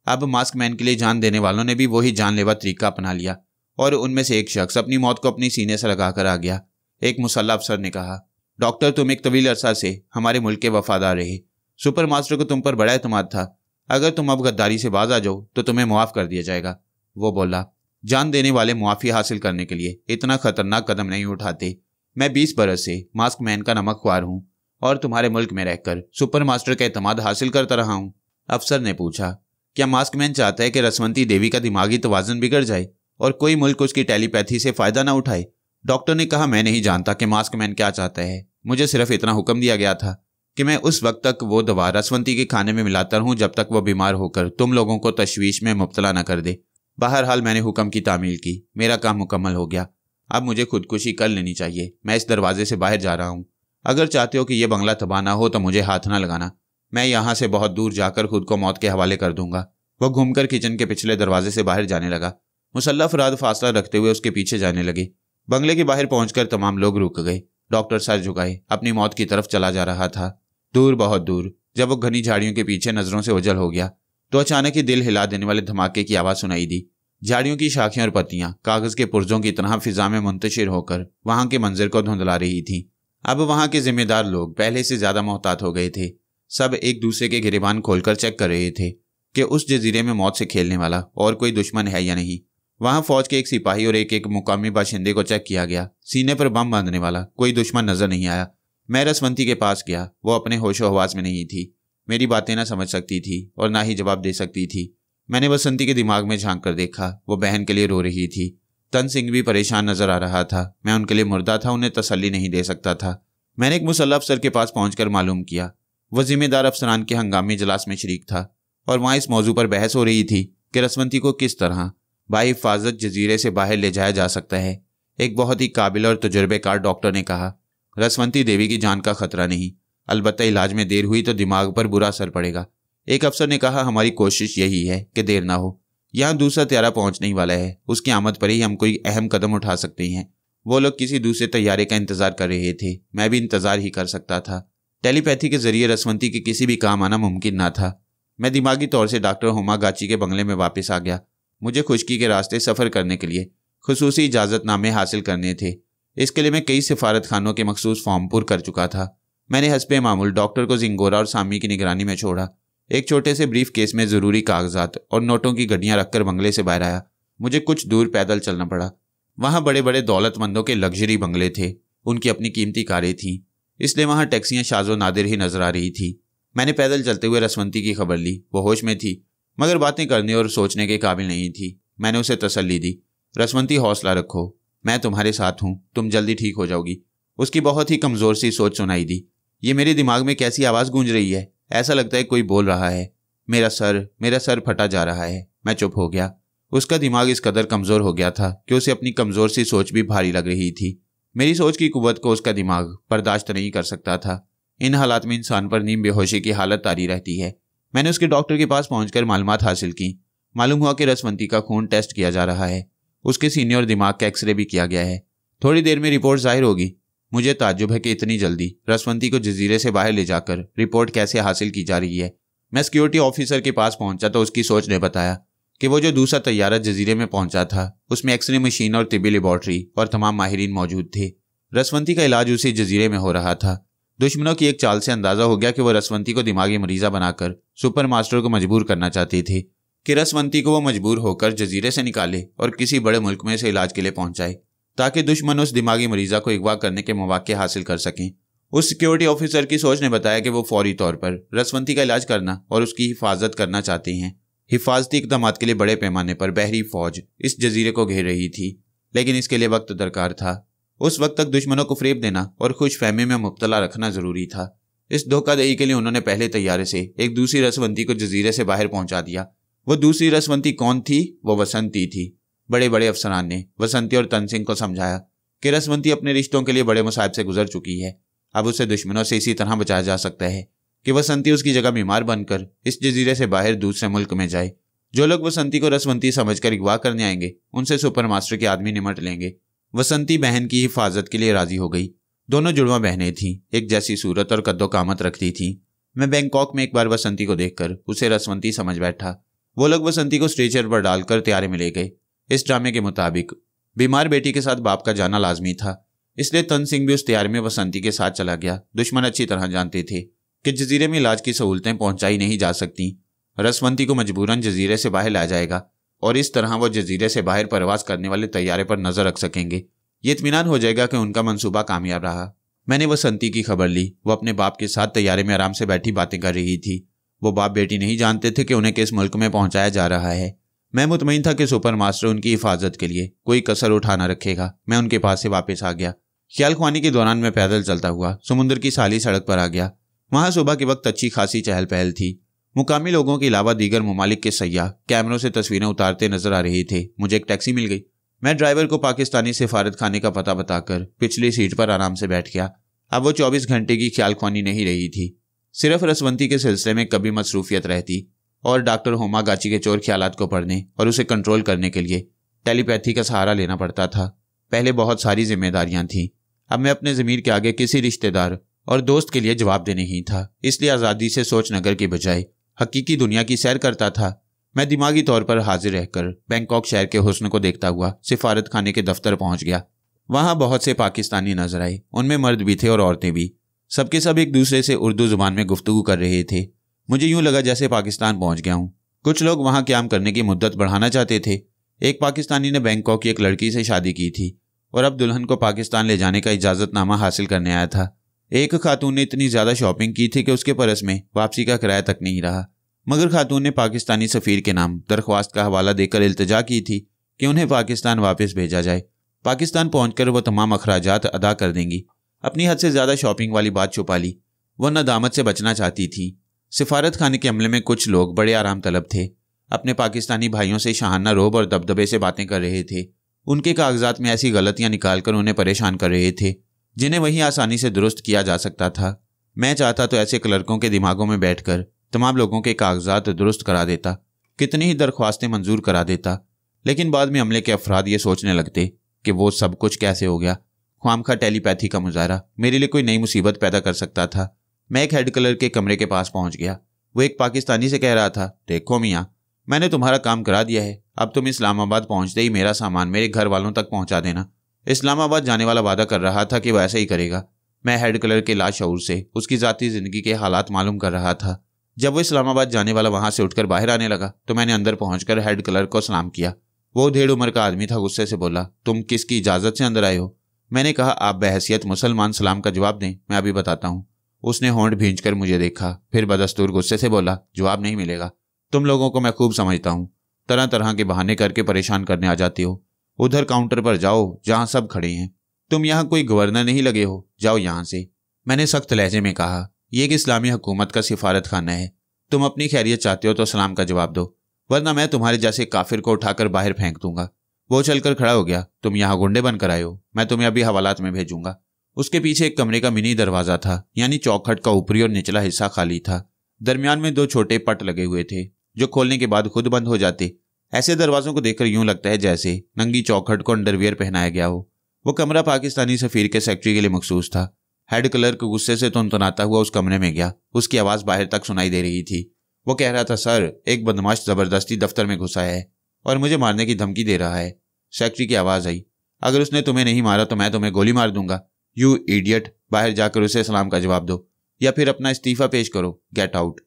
अब मास्क मैन के लिए जान देने वालों ने भी वही जानलेवा तरीका अपना लिया और उनमें से एक शख्स अपनी मौत को अपनी सीने से लगाकर आ गया। एक मुसल्ला अफसर ने कहा, डॉक्टर, तुम एक तवील अरसा से हमारे मुल्क के वफादार रहे। सुपर मास्टर को तुम पर बड़ा एतमाद था। अगर तुम अब गद्दारी से बाज आ जाओ तो तुम्हें मुआफ़ कर दिया जाएगा। वो बोला, जान देने वाले मुआफ़ी हासिल करने के लिए इतना खतरनाक कदम नहीं उठाते। मैं 20 बरस से मास्क मैन का नमकख्वार हूँ और तुम्हारे मुल्क में रहकर सुपर मास्टर का एतमाद हासिल करता रहा हूँ। अफसर ने पूछा, क्या मास्क मैन चाहता है कि रसवंती देवी का दिमागी तवाज़ुन बिगड़ जाए और कोई मुल्क उसकी टेलीपैथी से फ़ायदा ना उठाए? डॉक्टर ने कहा, मैं नहीं जानता कि मास्क मैन क्या चाहता है। मुझे सिर्फ इतना हुक्म दिया गया था कि मैं उस वक्त तक वो दवा रसवंती के खाने में मिलाता रहूं जब तक वो बीमार होकर तुम लोगों को तशवीश में मुब्तला न कर दे। बहरहाल मैंने हुक्म की तामील की। मेरा काम मुकम्मल हो गया। अब मुझे खुदकुशी कर लेनी चाहिए। मैं इस दरवाजे से बाहर जा रहा हूँ। अगर चाहते हो कि यह बंगला तबाह ना हो तो मुझे हाथ ना लगाना। मैं यहाँ से बहुत दूर जाकर खुद को मौत के हवाले कर दूंगा। वह घूमकर किचन के पिछले दरवाजे से बाहर जाने लगा। मुसल्ला अफराद फासला रखते हुए उसके पीछे जाने लगे। बंगले के बाहर पहुंचकर तमाम लोग रुक गए। डॉक्टर सर झुकाए अपनी मौत की तरफ चला जा रहा था। दूर, बहुत दूर। जब वो घनी झाड़ियों के पीछे नजरों से ओझल हो गया तो अचानक ही दिल हिला देने वाले धमाके की आवाज़ सुनाई दी। झाड़ियों की शाखें और पत्तियां कागज के पुर्जों की तरह फिजा में मुंतशिर होकर वहां के मंजर को धुंधला रही थी। अब वहां के जिम्मेदार लोग पहले से ज्यादा मोहतात हो गए थे। सब एक दूसरे के गिरेबान खोलकर चेक कर रहे थे कि उस जजीरे में मौत से खेलने वाला और कोई दुश्मन है या नहीं। वहां फौज के एक सिपाही और एक मुकामी बाशिंदे को चेक किया गया। सीने पर बम बांधने वाला कोई दुश्मन नजर नहीं आया। मैं रसवंती के पास गया। वो अपने होशो हवास में नहीं थी। मेरी बातें ना समझ सकती थी और ना ही जवाब दे सकती थी। मैंने बसंती के दिमाग में झांक कर देखा। वो बहन के लिए रो रही थी। तन सिंह भी परेशान नजर आ रहा था। मैं उनके लिए मुर्दा था, उन्हें तसल्ली नहीं दे सकता था। मैंने एक मुसल्ला अफसर के पास पहुंचकर मालूम किया। वह जिम्मेदार अफसरान के हंगामी इजलास में शरीक था और वहां इस मौजू पर बहस हो रही थी कि रसवंती को किस तरह बाहिफाजत जजीरे से बाहर ले जाया जा सकता है। एक बहुत ही काबिल और तजुर्बेकार डॉक्टर ने कहा, रसवंती देवी की जान का खतरा नहीं, अलबत्ता इलाज में देर हुई तो दिमाग पर बुरा असर पड़ेगा। एक अफसर ने कहा, हमारी कोशिश यही है कि देर ना हो। यहाँ दूसरा तैयारा पहुंचने ही वाला है, उसकी आमद पर ही हम कोई अहम कदम उठा सकते हैं। वो लोग किसी दूसरे तैयारे का इंतजार कर रहे थे, मैं भी इंतजार ही कर सकता था। टेलीपैथी के जरिए रसवंती के किसी भी काम आना मुमकिन ना था। मैं दिमागी तौर से डॉक्टर होमागाची के बंगले में वापस आ गया। मुझे खुश्की के रास्ते सफ़र करने के लिए खुसूसी इजाज़तनामे हासिल करने थे। इसके लिए मैं कई सिफारत खानों के मखसूस फॉर्म पुर कर चुका था। मैंने हस्बे मामूल डॉक्टर को जिंगोरा और सामी की निगरानी में छोड़ा। एक छोटे से ब्रीफ केस में ज़रूरी कागजात और नोटों की गड्डियाँ रखकर बंगले से बाहर आया। मुझे कुछ दूर पैदल चलना पड़ा। वहाँ बड़े बड़े दौलतमंदों के लग्जरी बंगले थे, उनकी अपनी कीमती कारें थीं, इसलिए वहाँ टैक्सियाँ शाज़ो नादिर ही नजर आ रही थी। मैंने पैदल चलते हुए रसवंती की खबर ली। वो होश में थी, मगर बातें करने और सोचने के काबिल नहीं थी। मैंने उसे तसल्ली दी, रसवंती हौसला रखो, मैं तुम्हारे साथ हूँ, तुम जल्दी ठीक हो जाओगी। उसकी बहुत ही कमज़ोर सी सोच सुनाई दी। ये मेरे दिमाग में कैसी आवाज़ गूंज रही है, ऐसा लगता है कोई बोल रहा है। मेरा सर फटा जा रहा है। मैं चुप हो गया। उसका दिमाग इस कदर कमज़ोर हो गया था कि उसे अपनी कमज़ोर सी सोच भी भारी लग रही थी। मेरी सोच की कुव्वत को उसका दिमाग बर्दाश्त नहीं कर सकता था। इन हालात में इंसान पर नीम बेहोशी की हालत तारी रहती है। मैंने उसके डॉक्टर के पास पहुंचकर मालूमात हासिल की। मालूम हुआ कि रसवंती का खून टेस्ट किया जा रहा है। उसके सीने और दिमाग का एक्सरे भी किया गया है। थोड़ी देर में रिपोर्ट जाहिर होगी। मुझे ताज्जुब है कि इतनी जल्दी रसवंती को जजीरे से बाहर ले जाकर रिपोर्ट कैसे हासिल की जा रही है। मैं सिक्योरिटी ऑफिसर के पास पहुंचा तो उसकी सोच ने बताया कि वो जो दूसरा तैयारा जजीरे में पहुंचा था उसमें एक्सरे मशीन और तिब्बी लेबॉर्ट्री और तमाम माहिरीन मौजूद थे। रसवंती का इलाज उसी जजीरे में हो रहा था। दुश्मनों की एक चाल से अंदाजा हो गया कि वो रसवंती को दिमागी मरीजा बनाकर सुपर मास्टर को मजबूर करना चाहते थे कि रसवंती को वो मजबूर होकर जजीरे से निकाले और किसी बड़े मुल्क में से इलाज के लिए पहुंचाए, ताकि दुश्मन उस दिमागी मरीजा को अगवा करने के मौके हासिल कर सकें। उस सिक्योरिटी ऑफिसर की सोच ने बताया कि वो फौरी तौर पर रसवंती का इलाज करना और उसकी हिफाजत करना चाहते हैं। हिफाजती इक़दाम के लिए बड़े पैमाने पर बहरी फौज इस जजीरे को घेर रही थी, लेकिन इसके लिए वक्त दरकार था। उस वक्त तक दुश्मनों को फरेब देना और खुशफहमी में मुब्तला रखना जरूरी था। इस धोखाधड़ी के लिए उन्होंने पहले तैयारे से एक दूसरी रसवंती को जजीरे से बाहर पहुंचा दिया। वो दूसरी रसवंती कौन थी? वो वसंती थी। बड़े बड़े अफसरान ने वसंती और तनसिंह को समझाया कि रसवंती अपने रिश्तों के लिए बड़े मुसाइब से गुजर चुकी है। अब उसे दुश्मनों से इसी तरह बचाया जा सकता है कि वसंती उसकी जगह बीमार बनकर इस जजीरे से बाहर दूसरे मुल्क में जाए। जो लोग वसंती को रसवंती समझकर अगवा करने आएंगे उनसे सुपर मास्टर के आदमी निमट लेंगे। वसंती बहन की हिफाजत के लिए राजी हो गई। दोनों जुड़वा बहनें थीं, एक जैसी सूरत और कद्दो कामत रखती थीं। मैं बैंकॉक में एक बार वसंती को देखकर उसे रसवंती समझ बैठा। वो लोग वसंती को स्ट्रेचर पर डालकर तैयारे में ले गए। इस ड्रामे के मुताबिक बीमार बेटी के साथ बाप का जाना लाजमी था, इसलिए तन सिंह भी उस तैयारी में वसंती के साथ चला गया। दुश्मन अच्छी तरह जानते थे कि जजीरे में इलाज की सहूलतें पहुंचाई नहीं जा सकती। रसवंती को मजबूरन जजीरे से बाहर लाया जाएगा और इस तरह वो जजीरे से बाहर परवास करने वाले तैयारे पर नजर रख सकेंगे। ये इत्मीनान हो जाएगा कि उनका मंसूबा कामयाब रहा। मैंने वसंती की खबर ली। वो अपने बाप के साथ तैयारे में आराम से बैठी बातें कर रही थी। वो बाप बेटी नहीं जानते थे कि उन्हें किस मुल्क में पहुंचाया जा रहा है। मैं मुतमईन था कि सुपर मास्टर उनकी हिफाजत के लिए कोई कसर उठाना रखेगा। मैं उनके पास से वापस आ गया। ख्याल ख्वानी के दौरान मैं पैदल चलता हुआ समुद्र की साली सड़क पर आ गया। वहां सुबह के वक्त अच्छी खासी चहल पहल थी। मुकामी लोगों के अलावा दीगर ममालिक के सयाह कैमरों से तस्वीरें उतारते नजर आ रहे थे। मुझे एक टैक्सी मिल गई। मैं ड्राइवर को पाकिस्तानी सिफारत खाने का पता बताकर पिछली सीट पर आराम से बैठ गया। अब वो 24 घंटे की ख्याल ख्वानी नहीं रही थी। सिर्फ रसवंती के सिलसिले में कभी मसरूफियत रहती और डॉक्टर होमागाची के चोर ख्यालात को पढ़ने और उसे कंट्रोल करने के लिए टेलीपैथी का सहारा लेना पड़ता था। पहले बहुत सारी जिम्मेदारियां थीं। अब मैं अपने ज़मीर के आगे किसी रिश्तेदार और दोस्त के लिए जवाब देने ही था। इसलिए आज़ादी से सोच नगर के बजाय हकीकी दुनिया की सैर करता था। मैं दिमागी तौर पर हाजिर रहकर बैंकॉक शहर के हुस्न को देखता हुआ सिफारत खाने के दफ्तर पहुंच गया। वहां बहुत से पाकिस्तानी नजर आए। उनमें मर्द भी थे और औरतें भी। सबके सब एक दूसरे से उर्दू जुबान में गुफ्तगू कर रहे थे। मुझे यूं लगा जैसे पाकिस्तान पहुंच गया हूं। कुछ लोग वहां क़याम करने की मुद्दत बढ़ाना चाहते थे। एक पाकिस्तानी ने बैंकॉक की एक लड़की से शादी की थी और अब दुल्हन को पाकिस्तान ले जाने का इजाज़तनामा हासिल करने आया था। एक खातून ने इतनी ज़्यादा शॉपिंग की थी कि उसके परस में वापसी का किराया तक नहीं रहा। मगर खातून ने पाकिस्तानी सफ़ीर के नाम दरख्वास्त का हवाला देकर इल्तिजा की थी कि उन्हें पाकिस्तान वापस भेजा जाए। पाकिस्तान पहुंचकर वो तमाम अखराजात अदा कर देंगी। अपनी हद से ज़्यादा शॉपिंग वाली बात छुपा ली। वह नदामत से बचना चाहती थी। सिफारत खाने के अमले में कुछ लोग बड़े आराम तलब थे। अपने पाकिस्तानी भाइयों से शाहाना रोब और दबदबे से बातें कर रहे थे। उनके कागजात में ऐसी गलतियां निकालकर उन्हें परेशान कर रहे थे जिन्हें वहीं आसानी से दुरुस्त किया जा सकता था। मैं चाहता तो ऐसे क्लर्कों के दिमागों में बैठकर तमाम लोगों के कागजात दुरुस्त करा देता कितनी ही दरख्वास्तें मंजूर करा देता, लेकिन बाद में अमले के अफराद ये सोचने लगते कि वो सब कुछ कैसे हो गया। ख्वामखा टेलीपैथी का मुजाहरा मेरे लिए कोई नई मुसीबत पैदा कर सकता था। मैं एक हेड कलर के कमरे के पास पहुंच गया। वो एक पाकिस्तानी से कह रहा था, देखो मियाँ, मैंने तुम्हारा काम करा दिया है, अब तुम इस्लामाबाद पहुंचते ही मेरा सामान मेरे घर वालों तक पहुंचा देना। इस्लामाबाद जाने वाला वादा कर रहा था कि वह ऐसा ही करेगा। मैं हेड कलर के लाशऊर से उसकी ज़ाती ज़िंदगी के हालात मालूम कर रहा था। जब वो इस्लामाबाद जाने वाला वहां से उठकर बाहर आने लगा तो मैंने अंदर पहुंचकर हेड कलर को सलाम किया। वो ढेर उम्र का आदमी था। गुस्से से बोला, तुम किसकी इजाज़त से अंदर आए हो? मैंने कहा, आप बहैसियत मुसलमान सलाम का जवाब दें, मैं अभी बताता हूँ। उसने होंठ भींचकर मुझे देखा, फिर बदस्तूर गुस्से से बोला, जवाब नहीं मिलेगा। तुम लोगों को मैं खूब समझता हूँ, तरह तरह के बहाने करके परेशान करने आ जाती हो। उधर काउंटर पर जाओ जहाँ सब खड़े हैं। तुम यहाँ कोई गवर्नर नहीं लगे हो, जाओ यहाँ से। मैंने सख्त लहजे में कहा, यह एक इस्लामी हुकूमत का सिफारत खाना है। तुम अपनी खैरियत चाहते हो तो सलाम का जवाब दो, वरना मैं तुम्हारे जैसे काफिर को उठाकर बाहर फेंक दूंगा। वो चलकर खड़ा हो गया, तुम यहाँ गुंडे बनकर आए हो, मैं तुम्हें अभी हवालात में भेजूंगा। उसके पीछे एक कमरे का मिनी दरवाजा था, यानी चौखट का ऊपरी और निचला हिस्सा खाली था। दरमियान में 2 छोटे पट लगे हुए थे जो खोलने के बाद खुद बंद हो जाते। ऐसे दरवाजों को देखकर यूं लगता है जैसे नंगी चौखट को अंडरवियर पहनाया गया हो। वो कमरा पाकिस्तानी सफीर के सेक्रेटरी के लिए मखसूस था। हेड क्लर्क गुस्से से तुनतुनाता हुआ उस कमरे में गया। उसकी आवाज़ बाहर तक सुनाई दे रही थी। वो कह रहा था, सर, एक बदमाश जबरदस्ती दफ्तर में घुसा है और मुझे मारने की धमकी दे रहा है। सेक्रेटरी की आवाज़ आई, अगर उसने तुम्हें नहीं मारा तो मैं तुम्हें गोली मार दूंगा। यू इडियट, बाहर जाकर उसे सलाम का जवाब दो या फिर अपना इस्तीफा पेश करो, गेट आउट।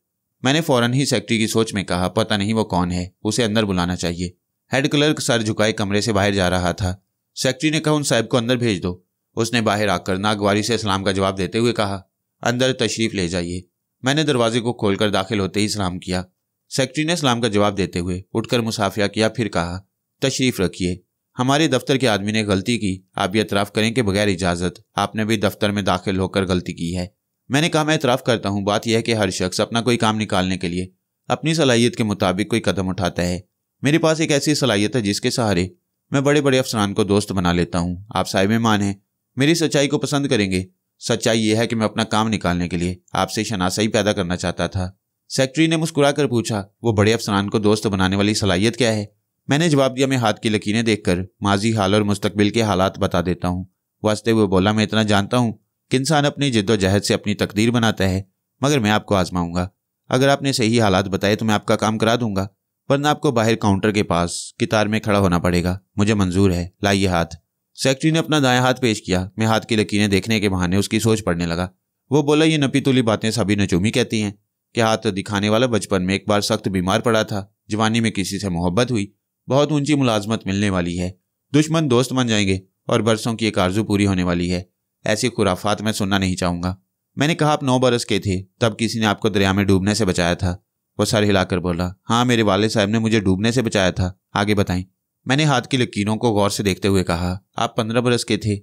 मैंने फौरन ही सेक्रेटरी की सोच में कहा, पता नहीं वो कौन है, उसे अंदर बुलाना चाहिए। हेड क्लर्क सर झुकाए कमरे से बाहर जा रहा था। सेक्रेटरी ने कहा, उन साहब को अंदर भेज दो। उसने बाहर आकर नागवारी से सलाम का जवाब देते हुए कहा, अंदर तशरीफ ले जाइए। मैंने दरवाजे को खोलकर दाखिल होते ही सलाम किया। सेक्रेटरी ने सलाम का जवाब देते हुए उठकर मुसाफिया किया, फिर कहा, तशरीफ रखिए। हमारे दफ्तर के आदमी ने गलती की, आप ये इतराफ़ करें कि बगैर इजाज़त आपने भी दफ्तर में दाखिल होकर गलती की है। मैंने कहा, मैं इतराफ़ करता हूँ, बात यह है कि हर शख्स अपना कोई काम निकालने के लिए अपनी सलाहियत के मुताबिक कोई कदम उठाता है। मेरे पास एक ऐसी सलाहियत है जिसके सहारे मैं बड़े बड़े अफसरान को दोस्त बना लेता हूँ। आप साहिब ईमान हैं, मेरी सच्चाई को पसंद करेंगे। सच्चाई यह है कि मैं अपना काम निकालने के लिए आपसे शनासाई पैदा करना चाहता था। सेक्रेटरी ने मुस्कुरा कर पूछा, वो बड़े अफसरान को दोस्त बनाने वाली सलाहियत क्या है? मैंने जवाब दिया, मैं हाथ की लकीरें देखकर माजी हाल और मुस्तकबिल के हालात बता देता हूँ। वास्ते हुए बोला, मैं इतना जानता हूँ कि इंसान अपनी जिद्दोजहद से अपनी तकदीर बनाता है, मगर मैं आपको आजमाऊंगा। अगर आपने सही हालात बताए तो मैं आपका काम करा दूंगा, वरना आपको बाहर काउंटर के पास कितार में खड़ा होना पड़ेगा। मुझे मंजूर है, लाइए हाथ। सेक्रेटरी ने अपना दायां हाथ पेश किया। मैं हाथ की लकीरें देखने के बहाने उसकी सोच पड़ने लगा। वो बोला, ये नपी तुली बातें सभी नजूमी कहती हैं कि हाथ दिखाने वाला बचपन में एक बार सख्त बीमार पड़ा था, जवानी में किसी से मोहब्बत हुई, बहुत ऊंची मुलाजमत मिलने वाली है, दुश्मन दोस्त बन जाएंगे और बरसों की एक आरजू पूरी होने वाली है। ऐसी खुराफात मैं सुनना नहीं चाहूंगा। मैंने कहा, आप 9 बरस के थे तब किसी ने आपको दरिया में डूबने से बचाया था। वो सर हिलाकर बोला, हाँ, मेरे वाले साहब ने मुझे डूबने से बचाया था। आगे बताएं। मैंने हाथ की लकीरों को गौर से देखते हुए कहा, आप 15 बरस के थे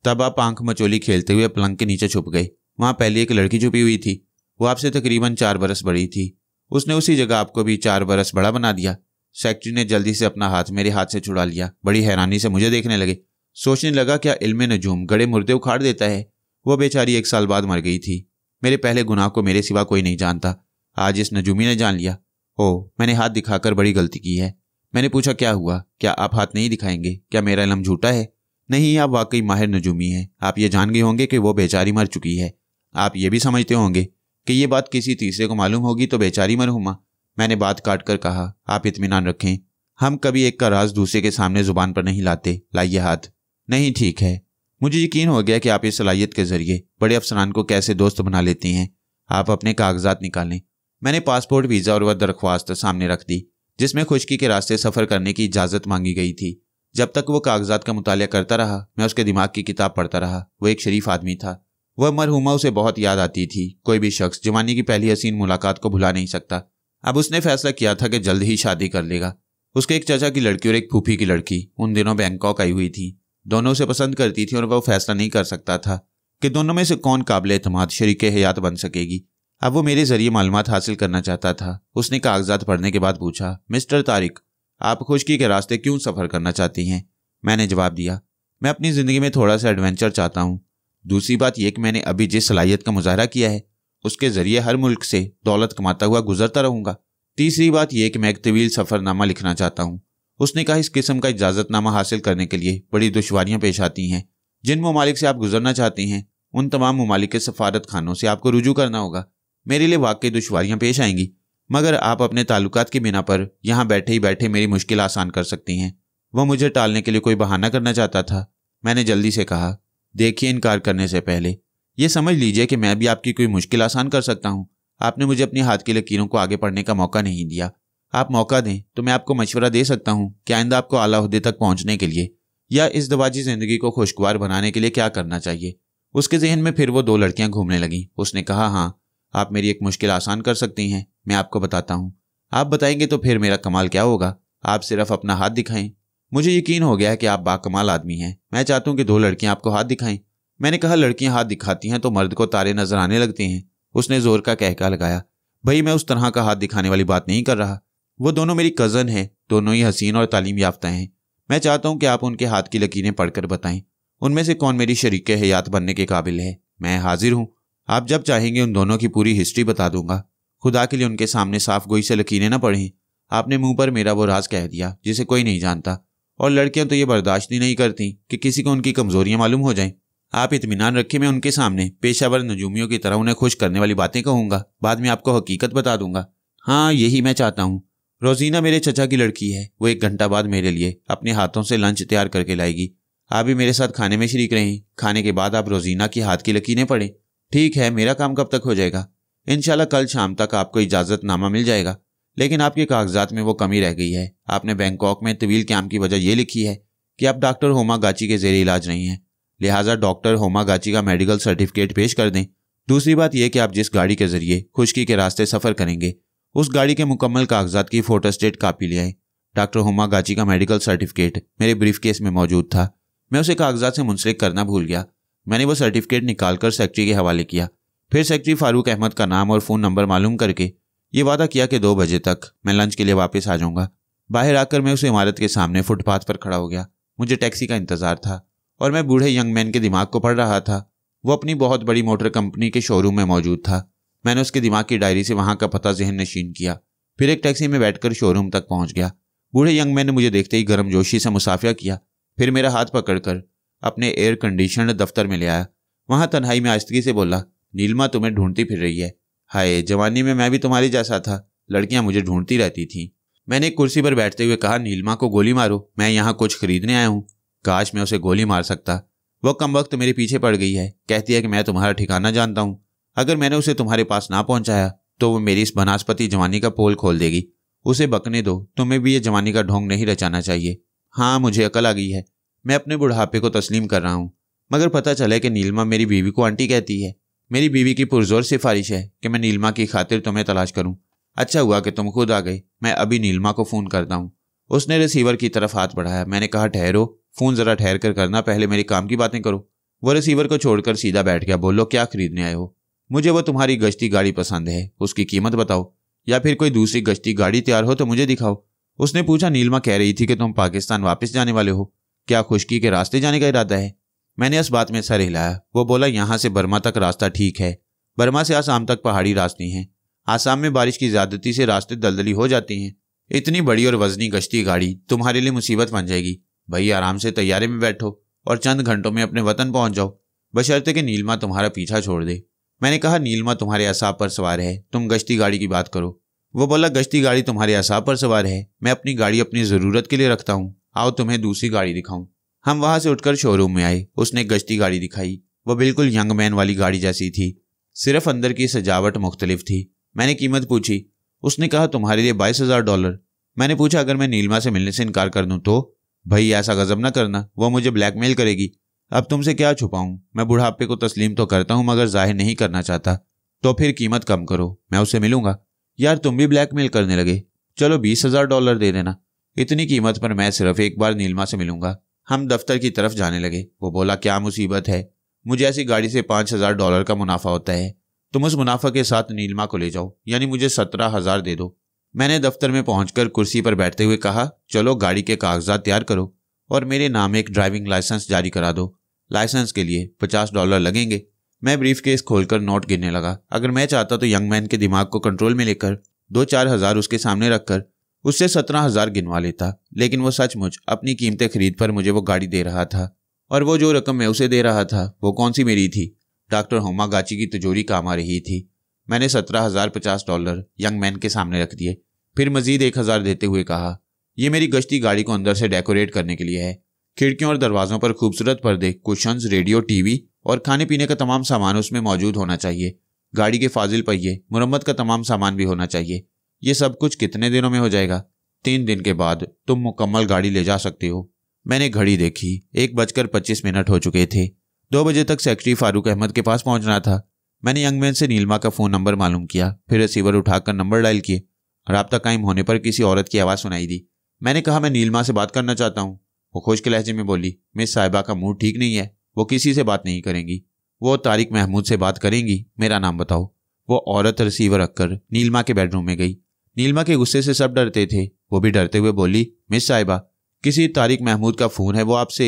तब आप आंख मचोली खेलते हुए पलंग के नीचे छुप गए। वहाँ पहले एक लड़की छुपी हुई थी, वो आपसे तकरीबन 4 बरस बड़ी थी। उसने उसी जगह आपको भी 4 बरस बड़ा बना दिया। सेक्रेटरी ने जल्दी से अपना हाथ मेरे हाथ से छुड़ा लिया। बड़ी हैरानी से मुझे देखने लगे। सोचने लगा, क्या इल्म नजूम गड़े मुर्दे उखाड़ देता है? वो बेचारी 1 साल बाद मर गई थी। मेरे पहले गुनाह को मेरे सिवा कोई नहीं जानता, आज इस नजूमी ने जान लिया। ओह, मैंने हाथ दिखाकर बड़ी गलती की है। मैंने पूछा, क्या हुआ? क्या आप हाथ नहीं दिखाएंगे? क्या मेरा इल्म झूठा है? नहीं, आप वाकई माहिर नजूमी हैं। आप ये जान गए होंगे कि वो बेचारी मर चुकी है। आप ये भी समझते होंगे कि ये बात किसी तीसरे को मालूम होगी तो बेचारी मरहुमा। मैंने बात काट कर कहा, आप इत्मीनान रखें, हम कभी एक का राज दूसरे के सामने जुबान पर नहीं लाते। लाइए हाथ। नहीं, ठीक है, मुझे यकीन हो गया कि आप इस सलाहियत के जरिए बड़े अफसरान को कैसे दोस्त बना लेती हैं। आप अपने कागजात निकालें। मैंने पासपोर्ट, वीज़ा और वह दरख्वास्त सामने रख दी जिसमें खुश्की के रास्ते सफ़र करने की इजाज़त मांगी गई थी। जब तक वो कागजात का मुतालिया करता रहा, मैं उसके दिमाग की किताब पढ़ता रहा। वो एक शरीफ आदमी था। वह मरहुमा उसे बहुत याद आती थी। कोई भी शख्स जवानी की पहली हसीन मुलाकात को भुला नहीं सकता। अब उसने फैसला किया था कि जल्द ही शादी कर लेगा। उसके एक चाचा की लड़की और एक फूफी की लड़की उन दिनों बैंकॉक आई हुई थी। दोनों उसे पसंद करती थी और वह फैसला नहीं कर सकता था कि दोनों में से कौन काबिल एतमाद शरीके हयात बन सकेगी। अब वो मेरे जरिए मालूमात हासिल करना चाहता था। उसने कागजात पढ़ने के बाद पूछा, मिस्टर तारिक, आप खुश्की के रास्ते क्यों सफ़र करना चाहती हैं? मैंने जवाब दिया, मैं अपनी ज़िंदगी में थोड़ा सा एडवेंचर चाहता हूँ। दूसरी बात यह कि मैंने अभी जिस सलाहियत का मुजाहरा किया है उसके ज़रिए हर मुल्क से दौलत कमाता हुआ गुजरता रहूँगा। तीसरी बात यह कि मैं एक तवील सफ़रनामा लिखना चाहता हूँ। उसने कहा इस किस्म का इजाज़तनामा हासिल करने के लिए बड़ी दुश्वारियाँ पेश आती हैं। जिन ममालिक से आप गुजरना चाहती हैं उन तमाम ममालिक के सफारत खानों से आपको रुजू करना होगा। मेरे लिए वाकई दुश्वारियाँ पेश आएंगी, मगर आप अपने ताल्लुकात की बिना पर यहाँ बैठे ही बैठे मेरी मुश्किल आसान कर सकती हैं। वह मुझे टालने के लिए कोई बहाना करना चाहता था। मैंने जल्दी से कहा, देखिए, इनकार करने से पहले ये समझ लीजिए कि मैं भी आपकी कोई मुश्किल आसान कर सकता हूँ। आपने मुझे अपनी हाथ की लकीरों को आगे पढ़ने का मौका नहीं दिया। आप मौका दें तो मैं आपको मशवरा दे सकता हूँ कि आइंदा आपको आला ओहदे तक पहुँचने के लिए या इस दवाजी ज़िंदगी को खुशगवार बनाने के लिए क्या करना चाहिए। उसके जहन में फिर वो 2 लड़कियां घूमने लगीं। उसने कहा, हाँ, आप मेरी एक मुश्किल आसान कर सकती हैं। मैं आपको बताता हूँ। आप बताएंगे तो फिर मेरा कमाल क्या होगा। आप सिर्फ अपना हाथ दिखाएं। मुझे यकीन हो गया है कि आप बाकमाल आदमी हैं। मैं चाहता हूँ कि 2 लड़कियां आपको हाथ दिखाएं। मैंने कहा, लड़कियां हाथ दिखाती हैं तो मर्द को तारे नजर आने लगते हैं। उसने जोर का कहका लगाया, भाई मैं उस तरह का हाथ दिखाने वाली बात नहीं कर रहा। वो दोनों मेरी कज़न हैं, दोनों ही हसीन और तालीम याफ्ता हैं। मैं चाहता हूँ कि आप उनके हाथ की लकीरें पढ़कर बताएं उनमें से कौन मेरी शरीके हयात बनने के काबिल है। मैं हाजिर हूँ। आप जब चाहेंगे उन दोनों की पूरी हिस्ट्री बता दूंगा। खुदा के लिए उनके सामने साफ गोई से लकीरें ना पढ़ें। आपने मुंह पर मेरा वो राज कह दिया जिसे कोई नहीं जानता, और लड़कियां तो ये बर्दाश्त ही नहीं करती कि किसी को उनकी कमजोरियां मालूम हो जाएं। आप इत्मीनान रखें, मैं उनके सामने पेशावर नजूमियों की तरह उन्हें खुश करने वाली बातें कहूँगा। बाद में आपको हकीकत बता दूंगा। हाँ, यही मैं चाहता हूँ। रोजीना मेरे चचा की लड़की है। वो 1 घंटा बाद मेरे लिए अपने हाथों से लंच तैयार करके लाएगी। आप भी मेरे साथ खाने में शरीक रहें। खाने के बाद आप रोजीना की हाथ की लकीरें पढ़ें। ठीक है, मेरा काम कब तक हो जाएगा? इंशाल्लाह कल शाम तक आपको इजाज़तनामा मिल जाएगा, लेकिन आपके कागजात में वो कमी रह गई है। आपने बैंकॉक में तवील क़याम की वजह यह लिखी है कि आप डॉक्टर होमागाची के ज़ेरे इलाज नहीं हैं, लिहाजा डॉक्टर होमागाची का मेडिकल सर्टिफिकेट पेश कर दें। दूसरी बात यह कि आप जिस गाड़ी के ज़रिए खुश्की के रास्ते सफ़र करेंगे उस गाड़ी के मुकम्मल कागजात की फोटोस्टेट कापी ले आएँ। डॉक्टर होमागाची का मेडिकल सर्टिफिकेट मेरे ब्रीफ केस में मौजूद था। मैं उसे कागजात से मुंसलिक करना भूल गया। मैंने वो सर्टिफिकेट निकालकर सेक्रेटरी के हवाले किया। फिर सेक्रेटरी फारूक अहमद का नाम और फ़ोन नंबर मालूम करके ये वादा किया कि 2 बजे तक मैं लंच के लिए वापस आ जाऊँगा। बाहर आकर मैं उस इमारत के सामने फुटपाथ पर खड़ा हो गया। मुझे टैक्सी का इंतज़ार था और मैं बूढ़े यंग मैन के दिमाग को पढ़ रहा था। वो अपनी बहुत बड़ी मोटर कंपनी के शोरूम में मौजूद था। मैंने उसके दिमाग की डायरी से वहाँ का पता जहन नशीन किया, फिर एक टैक्सी में बैठकर शोरूम तक पहुँच गया। बूढ़े यंग मैन ने मुझे देखते ही गर्मजोशी से मुसाफिया किया, फिर मेरा हाथ पकड़कर अपने एयर कंडीशनड दफ्तर में ले आया। वहाँ तन्हाई में आहिस्तगी से बोला, नीलमा तुम्हें ढूंढती फिर रही है। हाय, जवानी में मैं भी तुम्हारी जैसा था। लड़कियां मुझे ढूंढती रहती थीं। मैंने एक कुर्सी पर बैठते हुए कहा, नीलमा को गोली मारो, मैं यहाँ कुछ खरीदने आया हूँ। काश मैं उसे गोली मार सकता। वो कम वक्त मेरे पीछे पड़ गई है। कहती है कि मैं तुम्हारा ठिकाना जानता हूँ। अगर मैंने उसे तुम्हारे पास ना पहुँचाया तो वो मेरी इस बनास्पति जवानी का पोल खोल देगी। उसे बकने दो, तुम्हें भी ये जवानी का ढोंग नहीं रचाना चाहिए। हाँ, मुझे अकल आ गई है। मैं अपने बुढ़ापे को तस्लीम कर रहा हूँ, मगर पता चला कि नीलमा मेरी बीवी को आंटी कहती है। मेरी बीवी की पुरजोर सिफारिश है कि मैं नीलमा की खातिर तुम्हें तलाश करूं। अच्छा हुआ कि तुम खुद आ गए। मैं अभी नीलमा को फ़ोन करता हूं। उसने रिसीवर की तरफ हाथ बढ़ाया। मैंने कहा, ठहरो, फ़ोन ज़रा ठहर कर करना, पहले मेरी काम की बातें करो। वो रिसीवर को छोड़कर सीधा बैठ गया। बोलो, क्या खरीदने आए हो? मुझे वो तुम्हारी गश्ती गाड़ी पसंद है, उसकी कीमत बताओ, या फिर कोई दूसरी गश्ती गाड़ी तैयार हो तो मुझे दिखाओ। उसने पूछा, नीलमा कह रही थी कि तुम पाकिस्तान वापस जाने वाले हो, क्या खुश्की के रास्ते जाने का इरादा है? मैंने इस बात में सर हिलाया। वो बोला, यहाँ से बर्मा तक रास्ता ठीक है, बर्मा से आसाम तक पहाड़ी रास्ते हैं। आसाम में बारिश की ज्यादती से रास्ते दलदली हो जाते हैं। इतनी बड़ी और वजनी गश्ती गाड़ी तुम्हारे लिए मुसीबत बन जाएगी। भाई, आराम से तैयारे में बैठो और चंद घंटों में अपने वतन पहुंच जाओ, बशर्ते कि नीलमा तुम्हारा पीछा छोड़ दे। मैंने कहा, नीलमा तुम्हारे असाब पर सवार है, तुम गश्ती गाड़ी की बात करो। वो बोला, गश्ती गाड़ी तुम्हारे असाब पर सवार है, मैं अपनी गाड़ी अपनी ज़रूरत के लिए रखता हूँ। आओ तुम्हें दूसरी गाड़ी दिखाऊं। हम वहाँ से उठकर शोरूम में आए। उसने गश्ती गाड़ी दिखाई। वो बिल्कुल यंग मैन वाली गाड़ी जैसी थी, सिर्फ अंदर की सजावट मुख्तलिफ थी। मैंने कीमत पूछी। उसने कहा, तुम्हारे लिए $22,000। मैंने पूछा, अगर मैं नीलमा से मिलने से इनकार कर दूं तो? भाई, ऐसा गजब ना करना, वो मुझे ब्लैकमेल करेगी। अब तुमसे क्या छुपाऊं, मैं बुढ़ापे को तस्लीम तो करता हूं मगर जाहिर नहीं करना चाहता। तो फिर कीमत कम करो, मैं उससे मिलूंगा। यार, तुम भी ब्लैकमेल करने लगे। चलो $20,000 दे देना। इतनी कीमत पर मैं सिर्फ एक बार नीलमा से मिलूंगा। हम दफ्तर की तरफ जाने लगे। वो बोला, क्या मुसीबत है, मुझे ऐसी गाड़ी से $5,000 का मुनाफा होता है। तुम उस मुनाफा के साथ नीलमा को ले जाओ, यानी मुझे 17,000 दे दो। मैंने दफ्तर में पहुंचकर कुर्सी पर बैठते हुए कहा, चलो गाड़ी के कागजात तैयार करो और मेरे नाम एक ड्राइविंग लाइसेंस जारी करा दो। लाइसेंस के लिए $50 लगेंगे। मैं ब्रीफ केस खोलकर नोट गिनने लगा। अगर मैं चाहता तो यंग मैन के दिमाग को कंट्रोल में लेकर 2-4 हज़ार उसके सामने रखकर उससे 17,000 गिनवा लेता, लेकिन वो सचमुच अपनी कीमती खरीद पर मुझे वो गाड़ी दे रहा था। और वो जो रकम मैं उसे दे रहा था वो कौन सी मेरी थी? डॉक्टर होमागाची की तिजोरी काम आ रही थी। मैंने $17,050 यंग मैन के सामने रख दिए, फिर मजीद 1,000 देते हुए कहा, ये मेरी गश्ती गाड़ी को अंदर से डेकोरेट करने के लिए है। खिड़कियों और दरवाजों पर खूबसूरत पर्दे, कुशन्स, रेडियो, टीवी और खाने पीने का तमाम सामान उसमें मौजूद होना चाहिए। गाड़ी के फाजिल पहिए, मुरम्मत का तमाम सामान भी होना चाहिए। ये सब कुछ कितने दिनों में हो जाएगा? 3 दिन के बाद तुम मुकम्मल गाड़ी ले जा सकते हो। मैंने घड़ी देखी, 1:25 हो चुके थे। 2 बजे तक सेक्रेटरी फारूक अहमद के पास पहुंचना था। मैंने यंग मैन से नीलिमा का फ़ोन नंबर मालूम किया, फिर रिसीवर उठाकर नंबर डायल किए। राब्ता कायम होने पर किसी औरत की आवाज़ सुनाई दी। मैंने कहा, मैं नीलिमा से बात करना चाहता हूँ। वो खुश्क लहजे में बोली, मिस साहिबा का मूड ठीक नहीं है, वो किसी से बात नहीं करेंगी। वो तारिक महमूद से बात करेंगी, मेरा नाम बताओ। वो औरत रिसीवर रखकर नीलिमा के बेडरूम में गई। नीलिमा के गुस्से से सब डरते थे। वो भी डरते हुए बोली, मिस साहिबा, किसी तारिक महमूद का फ़ोन है, वो आपसे।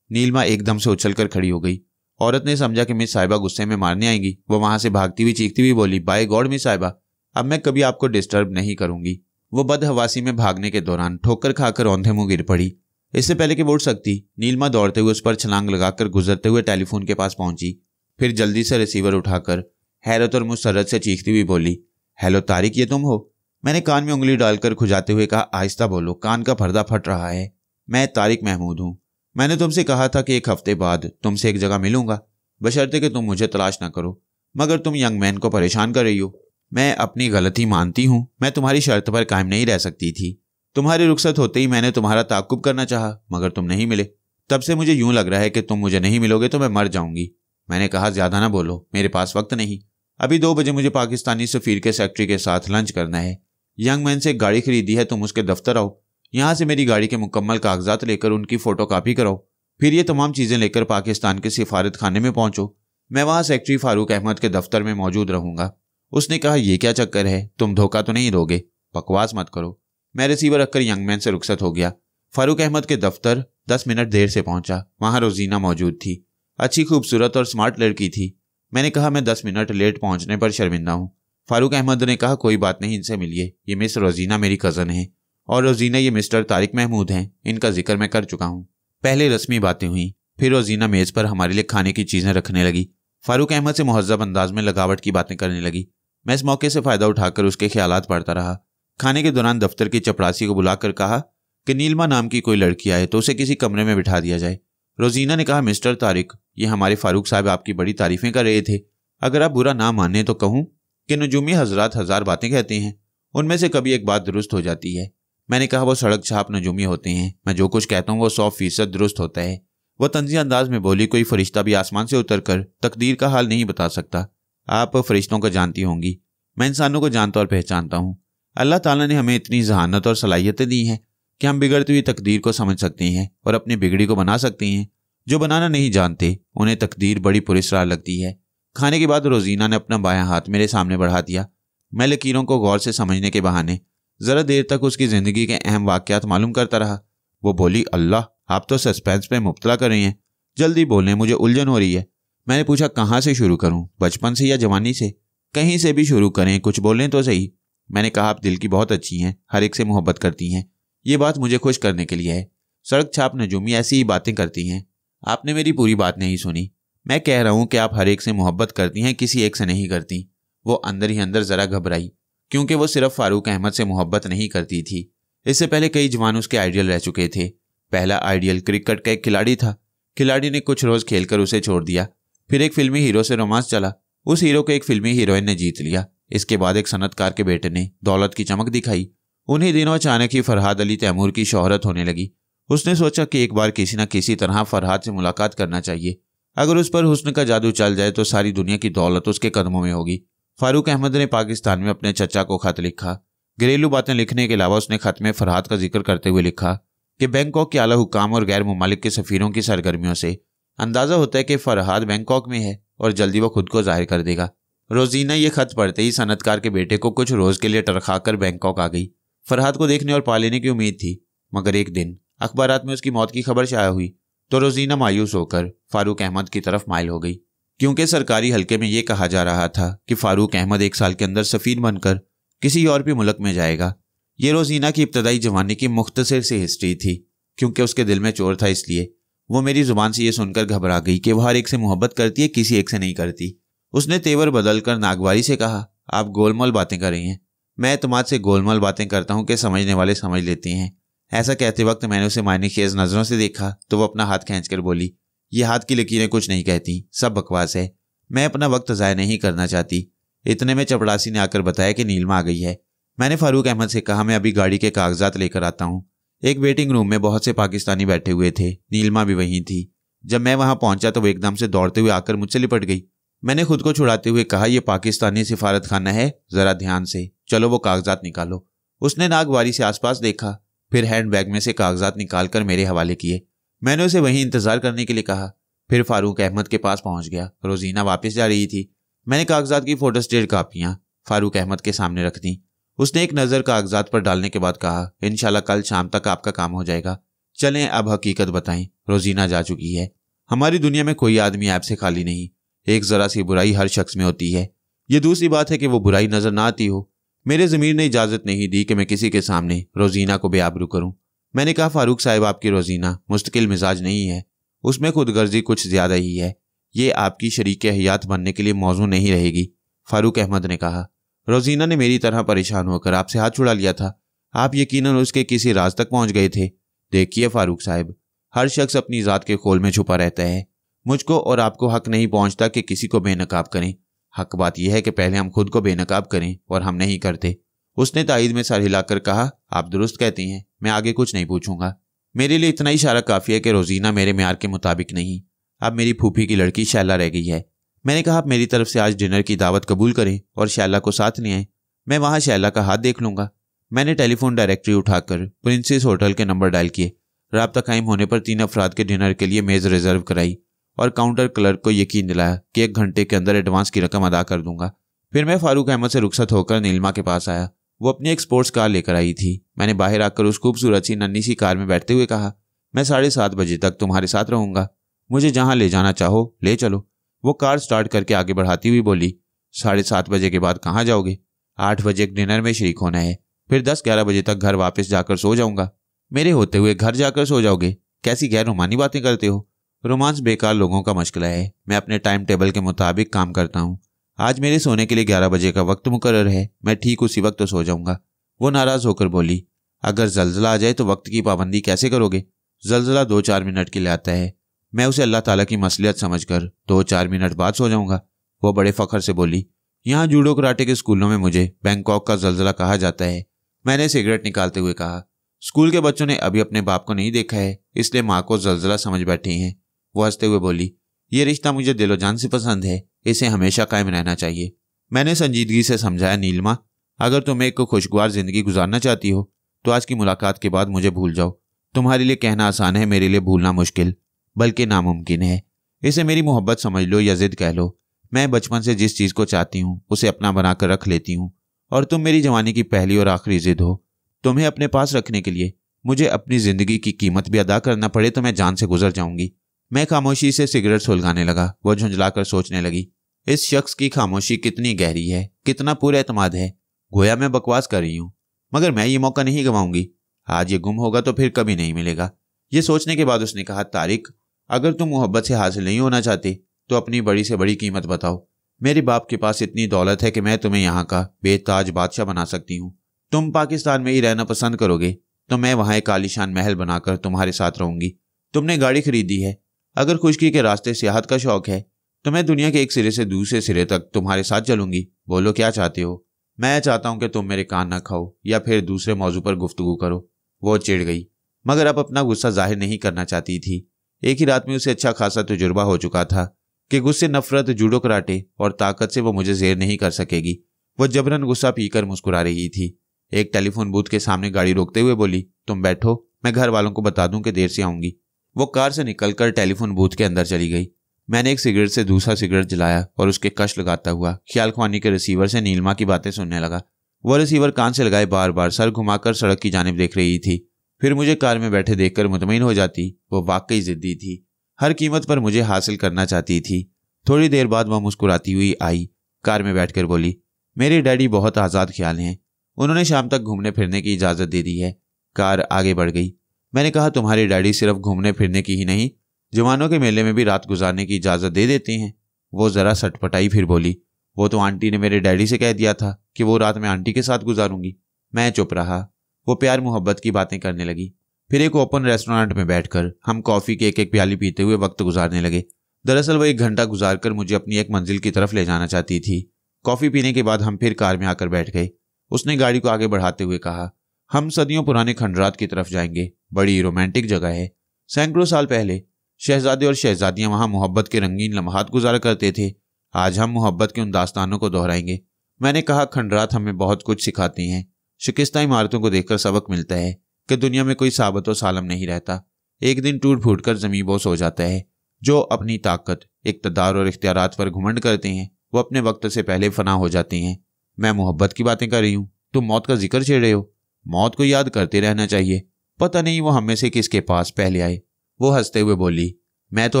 नीलिमा एकदम से उछलकर खड़ी हो गई। औरत ने समझा कि मिस साहिबा गुस्से में मारने आएंगी। वो वहां से भागती हुई चीखती हुई बोली, बाय गॉड मिस साहिबा, अब मैं कभी आपको डिस्टर्ब नहीं करूंगी। वो बदहवासी में भागने के दौरान ठोकर खाकर औंधे मुंह गिर पड़ी। इससे पहले कि वो उठ सकती, नीलिमा दौड़ते हुए उस पर छलांग लगाकर गुजरते हुए टेलीफोन के पास पहुंची। फिर जल्दी से रिसीवर उठाकर हैरत और मुसरत से चीखती हुई बोली, हेलो तारिक, ये तुम हो? मैंने कान में उंगली डालकर खुजाते हुए कहा, आहिस्ता बोलो, कान का पर्दा फट रहा है। मैं तारिक महमूद हूँ। मैंने तुमसे कहा था कि 1 हफ्ते बाद तुमसे एक जगह मिलूंगा, बशर्ते कि तुम मुझे तलाश ना करो, मगर तुम यंग मैन को परेशान कर रही हो। मैं अपनी गलती मानती हूँ, मैं तुम्हारी शर्त पर कायम नहीं रह सकती थी। तुम्हारी रुखसत होते ही मैंने तुम्हारा ताक़ुब करना चाहा, मगर तुम नहीं मिले। तब से मुझे यूं लग रहा है कि तुम मुझे नहीं मिलोगे तो मैं मर जाऊंगी। मैंने कहा, ज्यादा ना बोलो, मेरे पास वक्त नहीं। अभी 2 बजे मुझे पाकिस्तानी सफीर के सेक्रेटरी के साथ लंच करना है। यंग मैन से एक गाड़ी खरीदी है, तुम उसके दफ्तर आओ। यहाँ से मेरी गाड़ी के मुकम्मल कागजात लेकर उनकी फ़ोटोकॉपी कराओ। फिर ये तमाम चीज़ें लेकर पाकिस्तान के सिफारत खाने में पहुंचो। मैं वहाँ सेक्रेटरी फारूक अहमद के दफ्तर में मौजूद रहूंगा। उसने कहा, यह क्या चक्कर है, तुम धोखा तो नहीं दोगे? बकवास मत करो। मैं रिसीवर रखकर यंग मैन से रुखसत हो गया। फारूक अहमद के दफ्तर 10 मिनट देर से पहुंचा। वहाँ रोजीना मौजूद थी। अच्छी, खूबसूरत और स्मार्ट लड़की थी। मैंने कहा, मैं 10 मिनट लेट पहुंचने पर शर्मिंदा हूँ। फारूक अहमद ने कहा, कोई बात नहीं, इनसे मिलिए। ये मिस रोजीना मेरी कज़न है, और रोजीना ये मिस्टर तारिक महमूद हैं। इनका जिक्र मैं कर चुका हूँ। पहले रस्मी बातें हुई, फिर रोजीना मेज़ पर हमारे लिए खाने की चीज़ें रखने लगी। फारूक अहमद से मुहज़्ज़ब अंदाज में लगावट की बातें करने लगी। मैं इस मौके से फ़ायदा उठाकर उसके ख्यालात पढ़ता रहा। खाने के दौरान दफ्तर की चपरासी को बुलाकर कहा कि नीलिमा नाम की कोई लड़की आए तो उसे किसी कमरे में बिठा दिया जाए। रोजीना ने कहा, मिस्टर तारिक, ये हमारे फारूक साहब आपकी बड़ी तारीफ़ें कर रहे थे। अगर आप बुरा ना माने तो कहूँ कि नजूमी हजरात 1000 बातें कहते हैं, उनमें से कभी एक बात दुरुस्त हो जाती है। मैंने कहा, वो सड़क छाप नजूमी होते हैं, मैं जो कुछ कहता हूँ वो 100% दुरुस्त होता है। वो तंज़ी अंदाज में बोली, कोई फरिश्ता भी आसमान से उतरकर तकदीर का हाल नहीं बता सकता। आप फरिश्तों को जानती होंगी, मैं इंसानों को जानता और पहचानता हूँ। अल्लाह ताला ने हमें इतनी जहानत और सलाहियतें दी हैं कि हम बिगड़ती हुई तकदीर को समझ सकते हैं और अपनी बिगड़ी को बना सकते हैं। जो बनाना नहीं जानते उन्हें तकदीर बड़ी पुरस्कार लगती है। खाने के बाद रोजीना ने अपना बायां हाथ मेरे सामने बढ़ा दिया। मैं लकीरों को गौर से समझने के बहाने ज़रा देर तक उसकी ज़िंदगी के अहम वाक़यात मालूम करता रहा। वो बोली, अल्लाह, आप तो सस्पेंस पे मुब्तला कर रही हैं, जल्दी बोलें, मुझे उलझन हो रही है। मैंने पूछा, कहाँ से शुरू करूँ, बचपन से या जवानी से? कहीं से भी शुरू करें, कुछ बोलें तो सही। मैंने कहा, आप दिल की बहुत अच्छी हैं, हर एक से मोहब्बत करती हैं। ये बात मुझे खुश करने के लिए है। सड़क छाप नजूमी ऐसी ही बातें करती हैं। आपने मेरी पूरी बात नहीं सुनी। मैं कह रहा हूँ कि आप हर एक से मोहब्बत करती हैं, किसी एक से नहीं करती। वो अंदर ही अंदर ज़रा घबराई, क्योंकि वो सिर्फ फारूक अहमद से मोहब्बत नहीं करती थी। इससे पहले कई जवान उसके आइडियल रह चुके थे। पहला आइडियल क्रिकेट का एक खिलाड़ी था। खिलाड़ी ने कुछ रोज़ खेलकर उसे छोड़ दिया। फिर एक फिल्मी हीरो से रोमांस चला। उस हीरो को एक फिल्मी हीरोइन ने जीत लिया। इसके बाद एक सनतकार के बेटे ने दौलत की चमक दिखाई। उन्हीं दिनों अचानक ही फरहाद अली तैमूर की शोहरत होने लगी। उसने सोचा कि एक बार किसी न किसी तरह फरहाद से मुलाकात करना चाहिए। अगर उस पर हुस्न का जादू चल जाए तो सारी दुनिया की दौलत उसके कदमों में होगी। फारूक अहमद ने पाकिस्तान में अपने चचा को खत लिखा। घरेलू बातें लिखने के अलावा उसने खत में फरहाद का जिक्र करते हुए लिखा कि बैंकॉक के आला हुकाम और गैर मुमालिक के सफ़ीरों की सरगर्मियों से अंदाज़ा होता है कि फरहाद बैंकॉक में है और जल्दी वो खुद को जाहिर कर देगा। रोजीना ये खत पढ़ते ही सनतकार के बेटे को कुछ रोज़ के लिए टरखा कर बैंकॉक आ गई। फरहाद को देखने और पा लेने की उम्मीद थी, मगर एक दिन अखबारात में उसकी मौत की खबर शाया हुई तो रोजीना मायूस होकर फारूक अहमद की तरफ माइल हो गई, क्योंकि सरकारी हलके में यह कहा जा रहा था कि फारूक अहमद 1 साल के अंदर सफ़ीर बनकर किसी और भी मुल्क में जाएगा। ये रोजीना की इब्तदाई जवानी की मुख्तसर सी हिस्ट्री थी। क्योंकि उसके दिल में चोर था, इसलिए वो मेरी जुबान से ये सुनकर घबरा गई कि वह हर एक से मोहब्बत करती है, किसी एक से नहीं करती। उसने तेवर बदलकर नागवारी से कहा, आप गोलमाल बातें कर रही हैं। मैं एतमाद से गोलमाल बातें करता हूं कि समझने वाले समझ लेते हैं। ऐसा कहते वक्त मैंने उसे मायनेखेज नजरों से देखा तो वो अपना हाथ खींचकर बोली, ये हाथ की लकीरें कुछ नहीं कहती, सब बकवास है। मैं अपना वक्त ज़ाया नहीं करना चाहती। इतने में चपड़ासी ने आकर बताया कि नीलमा आ गई है। मैंने फारूक अहमद से कहा, मैं अभी गाड़ी के कागजात लेकर आता हूँ। एक वेटिंग रूम में बहुत से पाकिस्तानी बैठे हुए थे, नीलमा भी वहीं थी। जब मैं वहां पहुंचा तो वो एकदम से दौड़ते हुए आकर मुझसे लिपट गई। मैंने खुद को छुड़ाते हुए कहा, यह पाकिस्तानी सिफारत खाना है, जरा ध्यान से, चलो वो कागजात निकालो। उसने नागवारी से आसपास देखा, फिर हैंडबैग में से कागजात निकालकर मेरे हवाले किए। मैंने उसे वहीं इंतजार करने के लिए कहा, फिर फारूक अहमद के पास पहुंच गया। रोजीना वापस जा रही थी। मैंने कागजात की फोटोस्टेट कापियां फारूक अहमद के सामने रख दी। उसने एक नज़र कागजात पर डालने के बाद कहा, इंशाल्लाह कल शाम तक आपका काम हो जाएगा। चलें अब हकीकत बताएं। रोजीना जा चुकी है। हमारी दुनिया में कोई आदमी ऐप से खाली नहीं। एक जरा सी बुराई हर शख्स में होती है। ये दूसरी बात है कि वो बुराई नजर ना आती हो। मेरे ज़मीर ने इजाज़त नहीं दी कि मैं किसी के सामने रोजीना को बेआबरू करूं। मैंने कहा, फारूक साहब, आपकी रोजीना मुस्तकिल मिजाज नहीं है, उसमें खुदगर्जी कुछ ज़्यादा ही है। ये आपकी शरीक हयात बनने के लिए मौजू नहीं रहेगी। फारूक अहमद ने कहा, रोजीना ने मेरी तरह परेशान होकर आपसे हाथ छुड़ा लिया था। आप यकीनन उसके किसी राज तक पहुंच गए थे। देखिए फारूक साहब, हर शख्स अपनी ज़ात के खोल में छुपा रहता है। मुझको और आपको हक नहीं पहुंचता कि किसी को बेनकाब करें। हक बात यह है कि पहले हम खुद को बेनकाब करें, और हम नहीं करते। उसने तायद में सर हिलाकर कहा, आप दुरुस्त कहती हैं, मैं आगे कुछ नहीं पूछूंगा। मेरे लिए इतना इशारा काफ़ी है कि रोजीना मेरे म्यार के मुताबिक नहीं। अब मेरी फूफी की लड़की शैला रह गई है। मैंने कहा, आप मेरी तरफ से आज डिनर की दावत कबूल करें और शैला को साथ ले आएं। मैं वहां शैला का हाथ देख लूंगा। मैंने टेलीफोन डायरेक्टरी उठाकर प्रिंसेस होटल के नंबर डायल किए। राब्ता कायम होने पर 3 अफराद के डिनर के लिए मेज़ रिजर्व कराई और काउंटर क्लर्क को यकीन दिलाया कि 1 घंटे के अंदर एडवांस की रकम अदा कर दूंगा। फिर मैं फारूक अहमद से रुखसत होकर नीलमा के पास आया। वो अपनी एक स्पोर्ट्स कार लेकर आई थी। मैंने बाहर आकर उस खूबसूरत सी नन्ही सी कार में बैठते हुए कहा, मैं 7:30 बजे तक तुम्हारे साथ रहूंगा। मुझे जहां ले जाना चाहो ले चलो। वो कार स्टार्ट करके आगे बढ़ाती हुई बोली, 7:30 बजे के बाद कहाँ जाओगे? 8 बजे एक डिनर में शरीक होना है, फिर 10-11 बजे तक घर वापस जाकर सो जाऊंगा। मेरे होते हुए घर जाकर सो जाओगे? कैसी गैर रोमानी बातें करते हो। रोमांस बेकार लोगों का मशगला है। मैं अपने टाइम टेबल के मुताबिक काम करता हूँ। आज मेरे सोने के लिए 11 बजे का वक्त मुकर्रर है। मैं ठीक उसी वक्त तो सो जाऊंगा। वो नाराज होकर बोली, अगर जल्जला आ जाए तो वक्त की पाबंदी कैसे करोगे? जल्जला 2-4 मिनट के लिए आता है। मैं उसे अल्लाह ताला की मसलियत समझकर 2-4 मिनट बाद सो जाऊंगा। वो बड़े फख्र से बोली, यहाँ जूडो कराटे के स्कूलों में मुझे बैंकॉक का जल्जला कहा जाता है। मैंने सिगरेट निकालते हुए कहा, स्कूल के बच्चों ने अभी अपने बाप को नहीं देखा है, इसलिए माँ को जल्जला समझ बैठे हैं। वो हंसते हुए बोली, ये रिश्ता मुझे दिलो जान से पसंद है, इसे हमेशा कायम रहना चाहिए। मैंने संजीदगी से समझाया, नीलमा, अगर तुम एक खुशगवार जिंदगी गुजारना चाहती हो तो आज की मुलाकात के बाद मुझे भूल जाओ। तुम्हारे लिए कहना आसान है, मेरे लिए भूलना मुश्किल, बल्कि नामुमकिन है। इसे मेरी मोहब्बत समझ लो या जिद कह लो। मैं बचपन से जिस चीज़ को चाहती हूँ उसे अपना बनाकर रख लेती हूँ, और तुम मेरी जवानी की पहली और आखिरी जिद हो। तुम्हें अपने पास रखने के लिए मुझे अपनी जिंदगी की कीमत भी अदा करना पड़े तो मैं जान से गुजर जाऊंगी। मैं खामोशी से सिगरेट सुलगाने लगा। वो झुंझलाकर सोचने लगी, इस शख्स की खामोशी कितनी गहरी है, कितना पूरा एतमाद है। गोया मैं बकवास कर रही हूँ, मगर मैं ये मौका नहीं गंवाऊंगी। आज ये गुम होगा तो फिर कभी नहीं मिलेगा। ये सोचने के बाद उसने कहा, तारिक, अगर तुम मोहब्बत से हासिल नहीं होना चाहते तो अपनी बड़ी से बड़ी कीमत बताओ। मेरे बाप के पास इतनी दौलत है कि मैं तुम्हें यहाँ का बेताज बादशाह बना सकती हूँ। तुम पाकिस्तान में ही रहना पसंद करोगे तो मैं वहाँ एक आलीशान महल बनाकर तुम्हारे साथ रहूंगी। तुमने गाड़ी खरीदी है, अगर खुशकी के रास्ते सियाहत का शौक है तो मैं दुनिया के एक सिरे से दूसरे सिरे तक तुम्हारे साथ चलूंगी। बोलो क्या चाहते हो? मैं चाहता हूं कि तुम मेरे कान न खाओ या फिर दूसरे मौजू पर गुफ्तगू करो। वो चिढ़ गई, मगर अब अपना गुस्सा जाहिर नहीं करना चाहती थी। एक ही रात में उसे अच्छा खासा तजुर्बा हो चुका था कि गुस्से, नफरत, जूडो कराटे और ताकत से वो मुझे जेर नहीं कर सकेगी। वो जबरन गुस्सा पीकर मुस्कुरा रही थी। एक टेलीफोन बूथ के सामने गाड़ी रोकते हुए बोली, तुम बैठो, मैं घर वालों को बता दूं कि देर से आऊंगी। वो कार से निकलकर टेलीफोन बूथ के अंदर चली गई। मैंने एक सिगरेट से दूसरा सिगरेट जलाया और उसके कश लगाता हुआ ख्याल ख्वानी के रिसीवर से नीलमा की बातें सुनने लगा। वह रिसीवर कान से लगाए बार बार सर घुमाकर सड़क की जानिब देख रही थी। फिर मुझे कार में बैठे देखकर मुतमईन हो जाती। वो वाकई जिद्दी थी, हर कीमत पर मुझे हासिल करना चाहती थी। थोड़ी देर बाद वह मुस्कुराती हुई आई, कार में बैठकर बोली, मेरे डैडी बहुत आज़ाद ख्याल हैं, उन्होंने शाम तक घूमने फिरने की इजाज़त दे दी है। कार आगे बढ़ गई। मैंने कहा, तुम्हारे डैडी सिर्फ घूमने फिरने की ही नहीं, जवानों के मेले में भी रात गुजारने की इजाज़त दे देते हैं। वो ज़रा सटपटाई, फिर बोली, वो तो आंटी ने मेरे डैडी से कह दिया था कि वो रात में आंटी के साथ गुजारूंगी। मैं चुप रहा। वो प्यार मोहब्बत की बातें करने लगी। फिर एक ओपन रेस्टोरेंट में बैठकर हम कॉफ़ी की एक एक प्याली पीते हुए वक्त गुजारने लगे। दरअसल वो 1 घंटा गुजार कर मुझे अपनी एक मंजिल की तरफ ले जाना चाहती थी। कॉफ़ी पीने के बाद हम फिर कार में आकर बैठ गए। उसने गाड़ी को आगे बढ़ाते हुए कहा, हम सदियों पुराने खंडरात की तरफ जाएंगे। बड़ी रोमांटिक जगह है। सैकड़ों साल पहले शहजादे और शहजादियां वहां मोहब्बत के रंगीन लम्हात गुजारा करते थे। आज हम मोहब्बत के उन दास्तानों को दोहराएंगे। मैंने कहा, खंडरात हमें बहुत कुछ सिखाती हैं। शिकस्ता इमारतों को देखकर सबक मिलता है कि दुनिया में कोई साबत व सालम नहीं रहता। एक दिन टूट फूट कर ज़मींबोस हो जाता है। जो अपनी ताकत, इक़्तिदार और इख्तियारात पर घुमंड करते हैं वो अपने वक्त से पहले फना हो जाते हैं। मैं मोहब्बत की बातें कर रही हूँ, तुम मौत का जिक्र छेड़ रहे हो। मौत को याद करते रहना चाहिए। पता नहीं वो हम में से किसके पास पहले आए। वो हंसते हुए बोली, मैं तो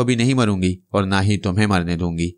अभी नहीं मरूंगी और ना ही तुम्हें मरने दूंगी।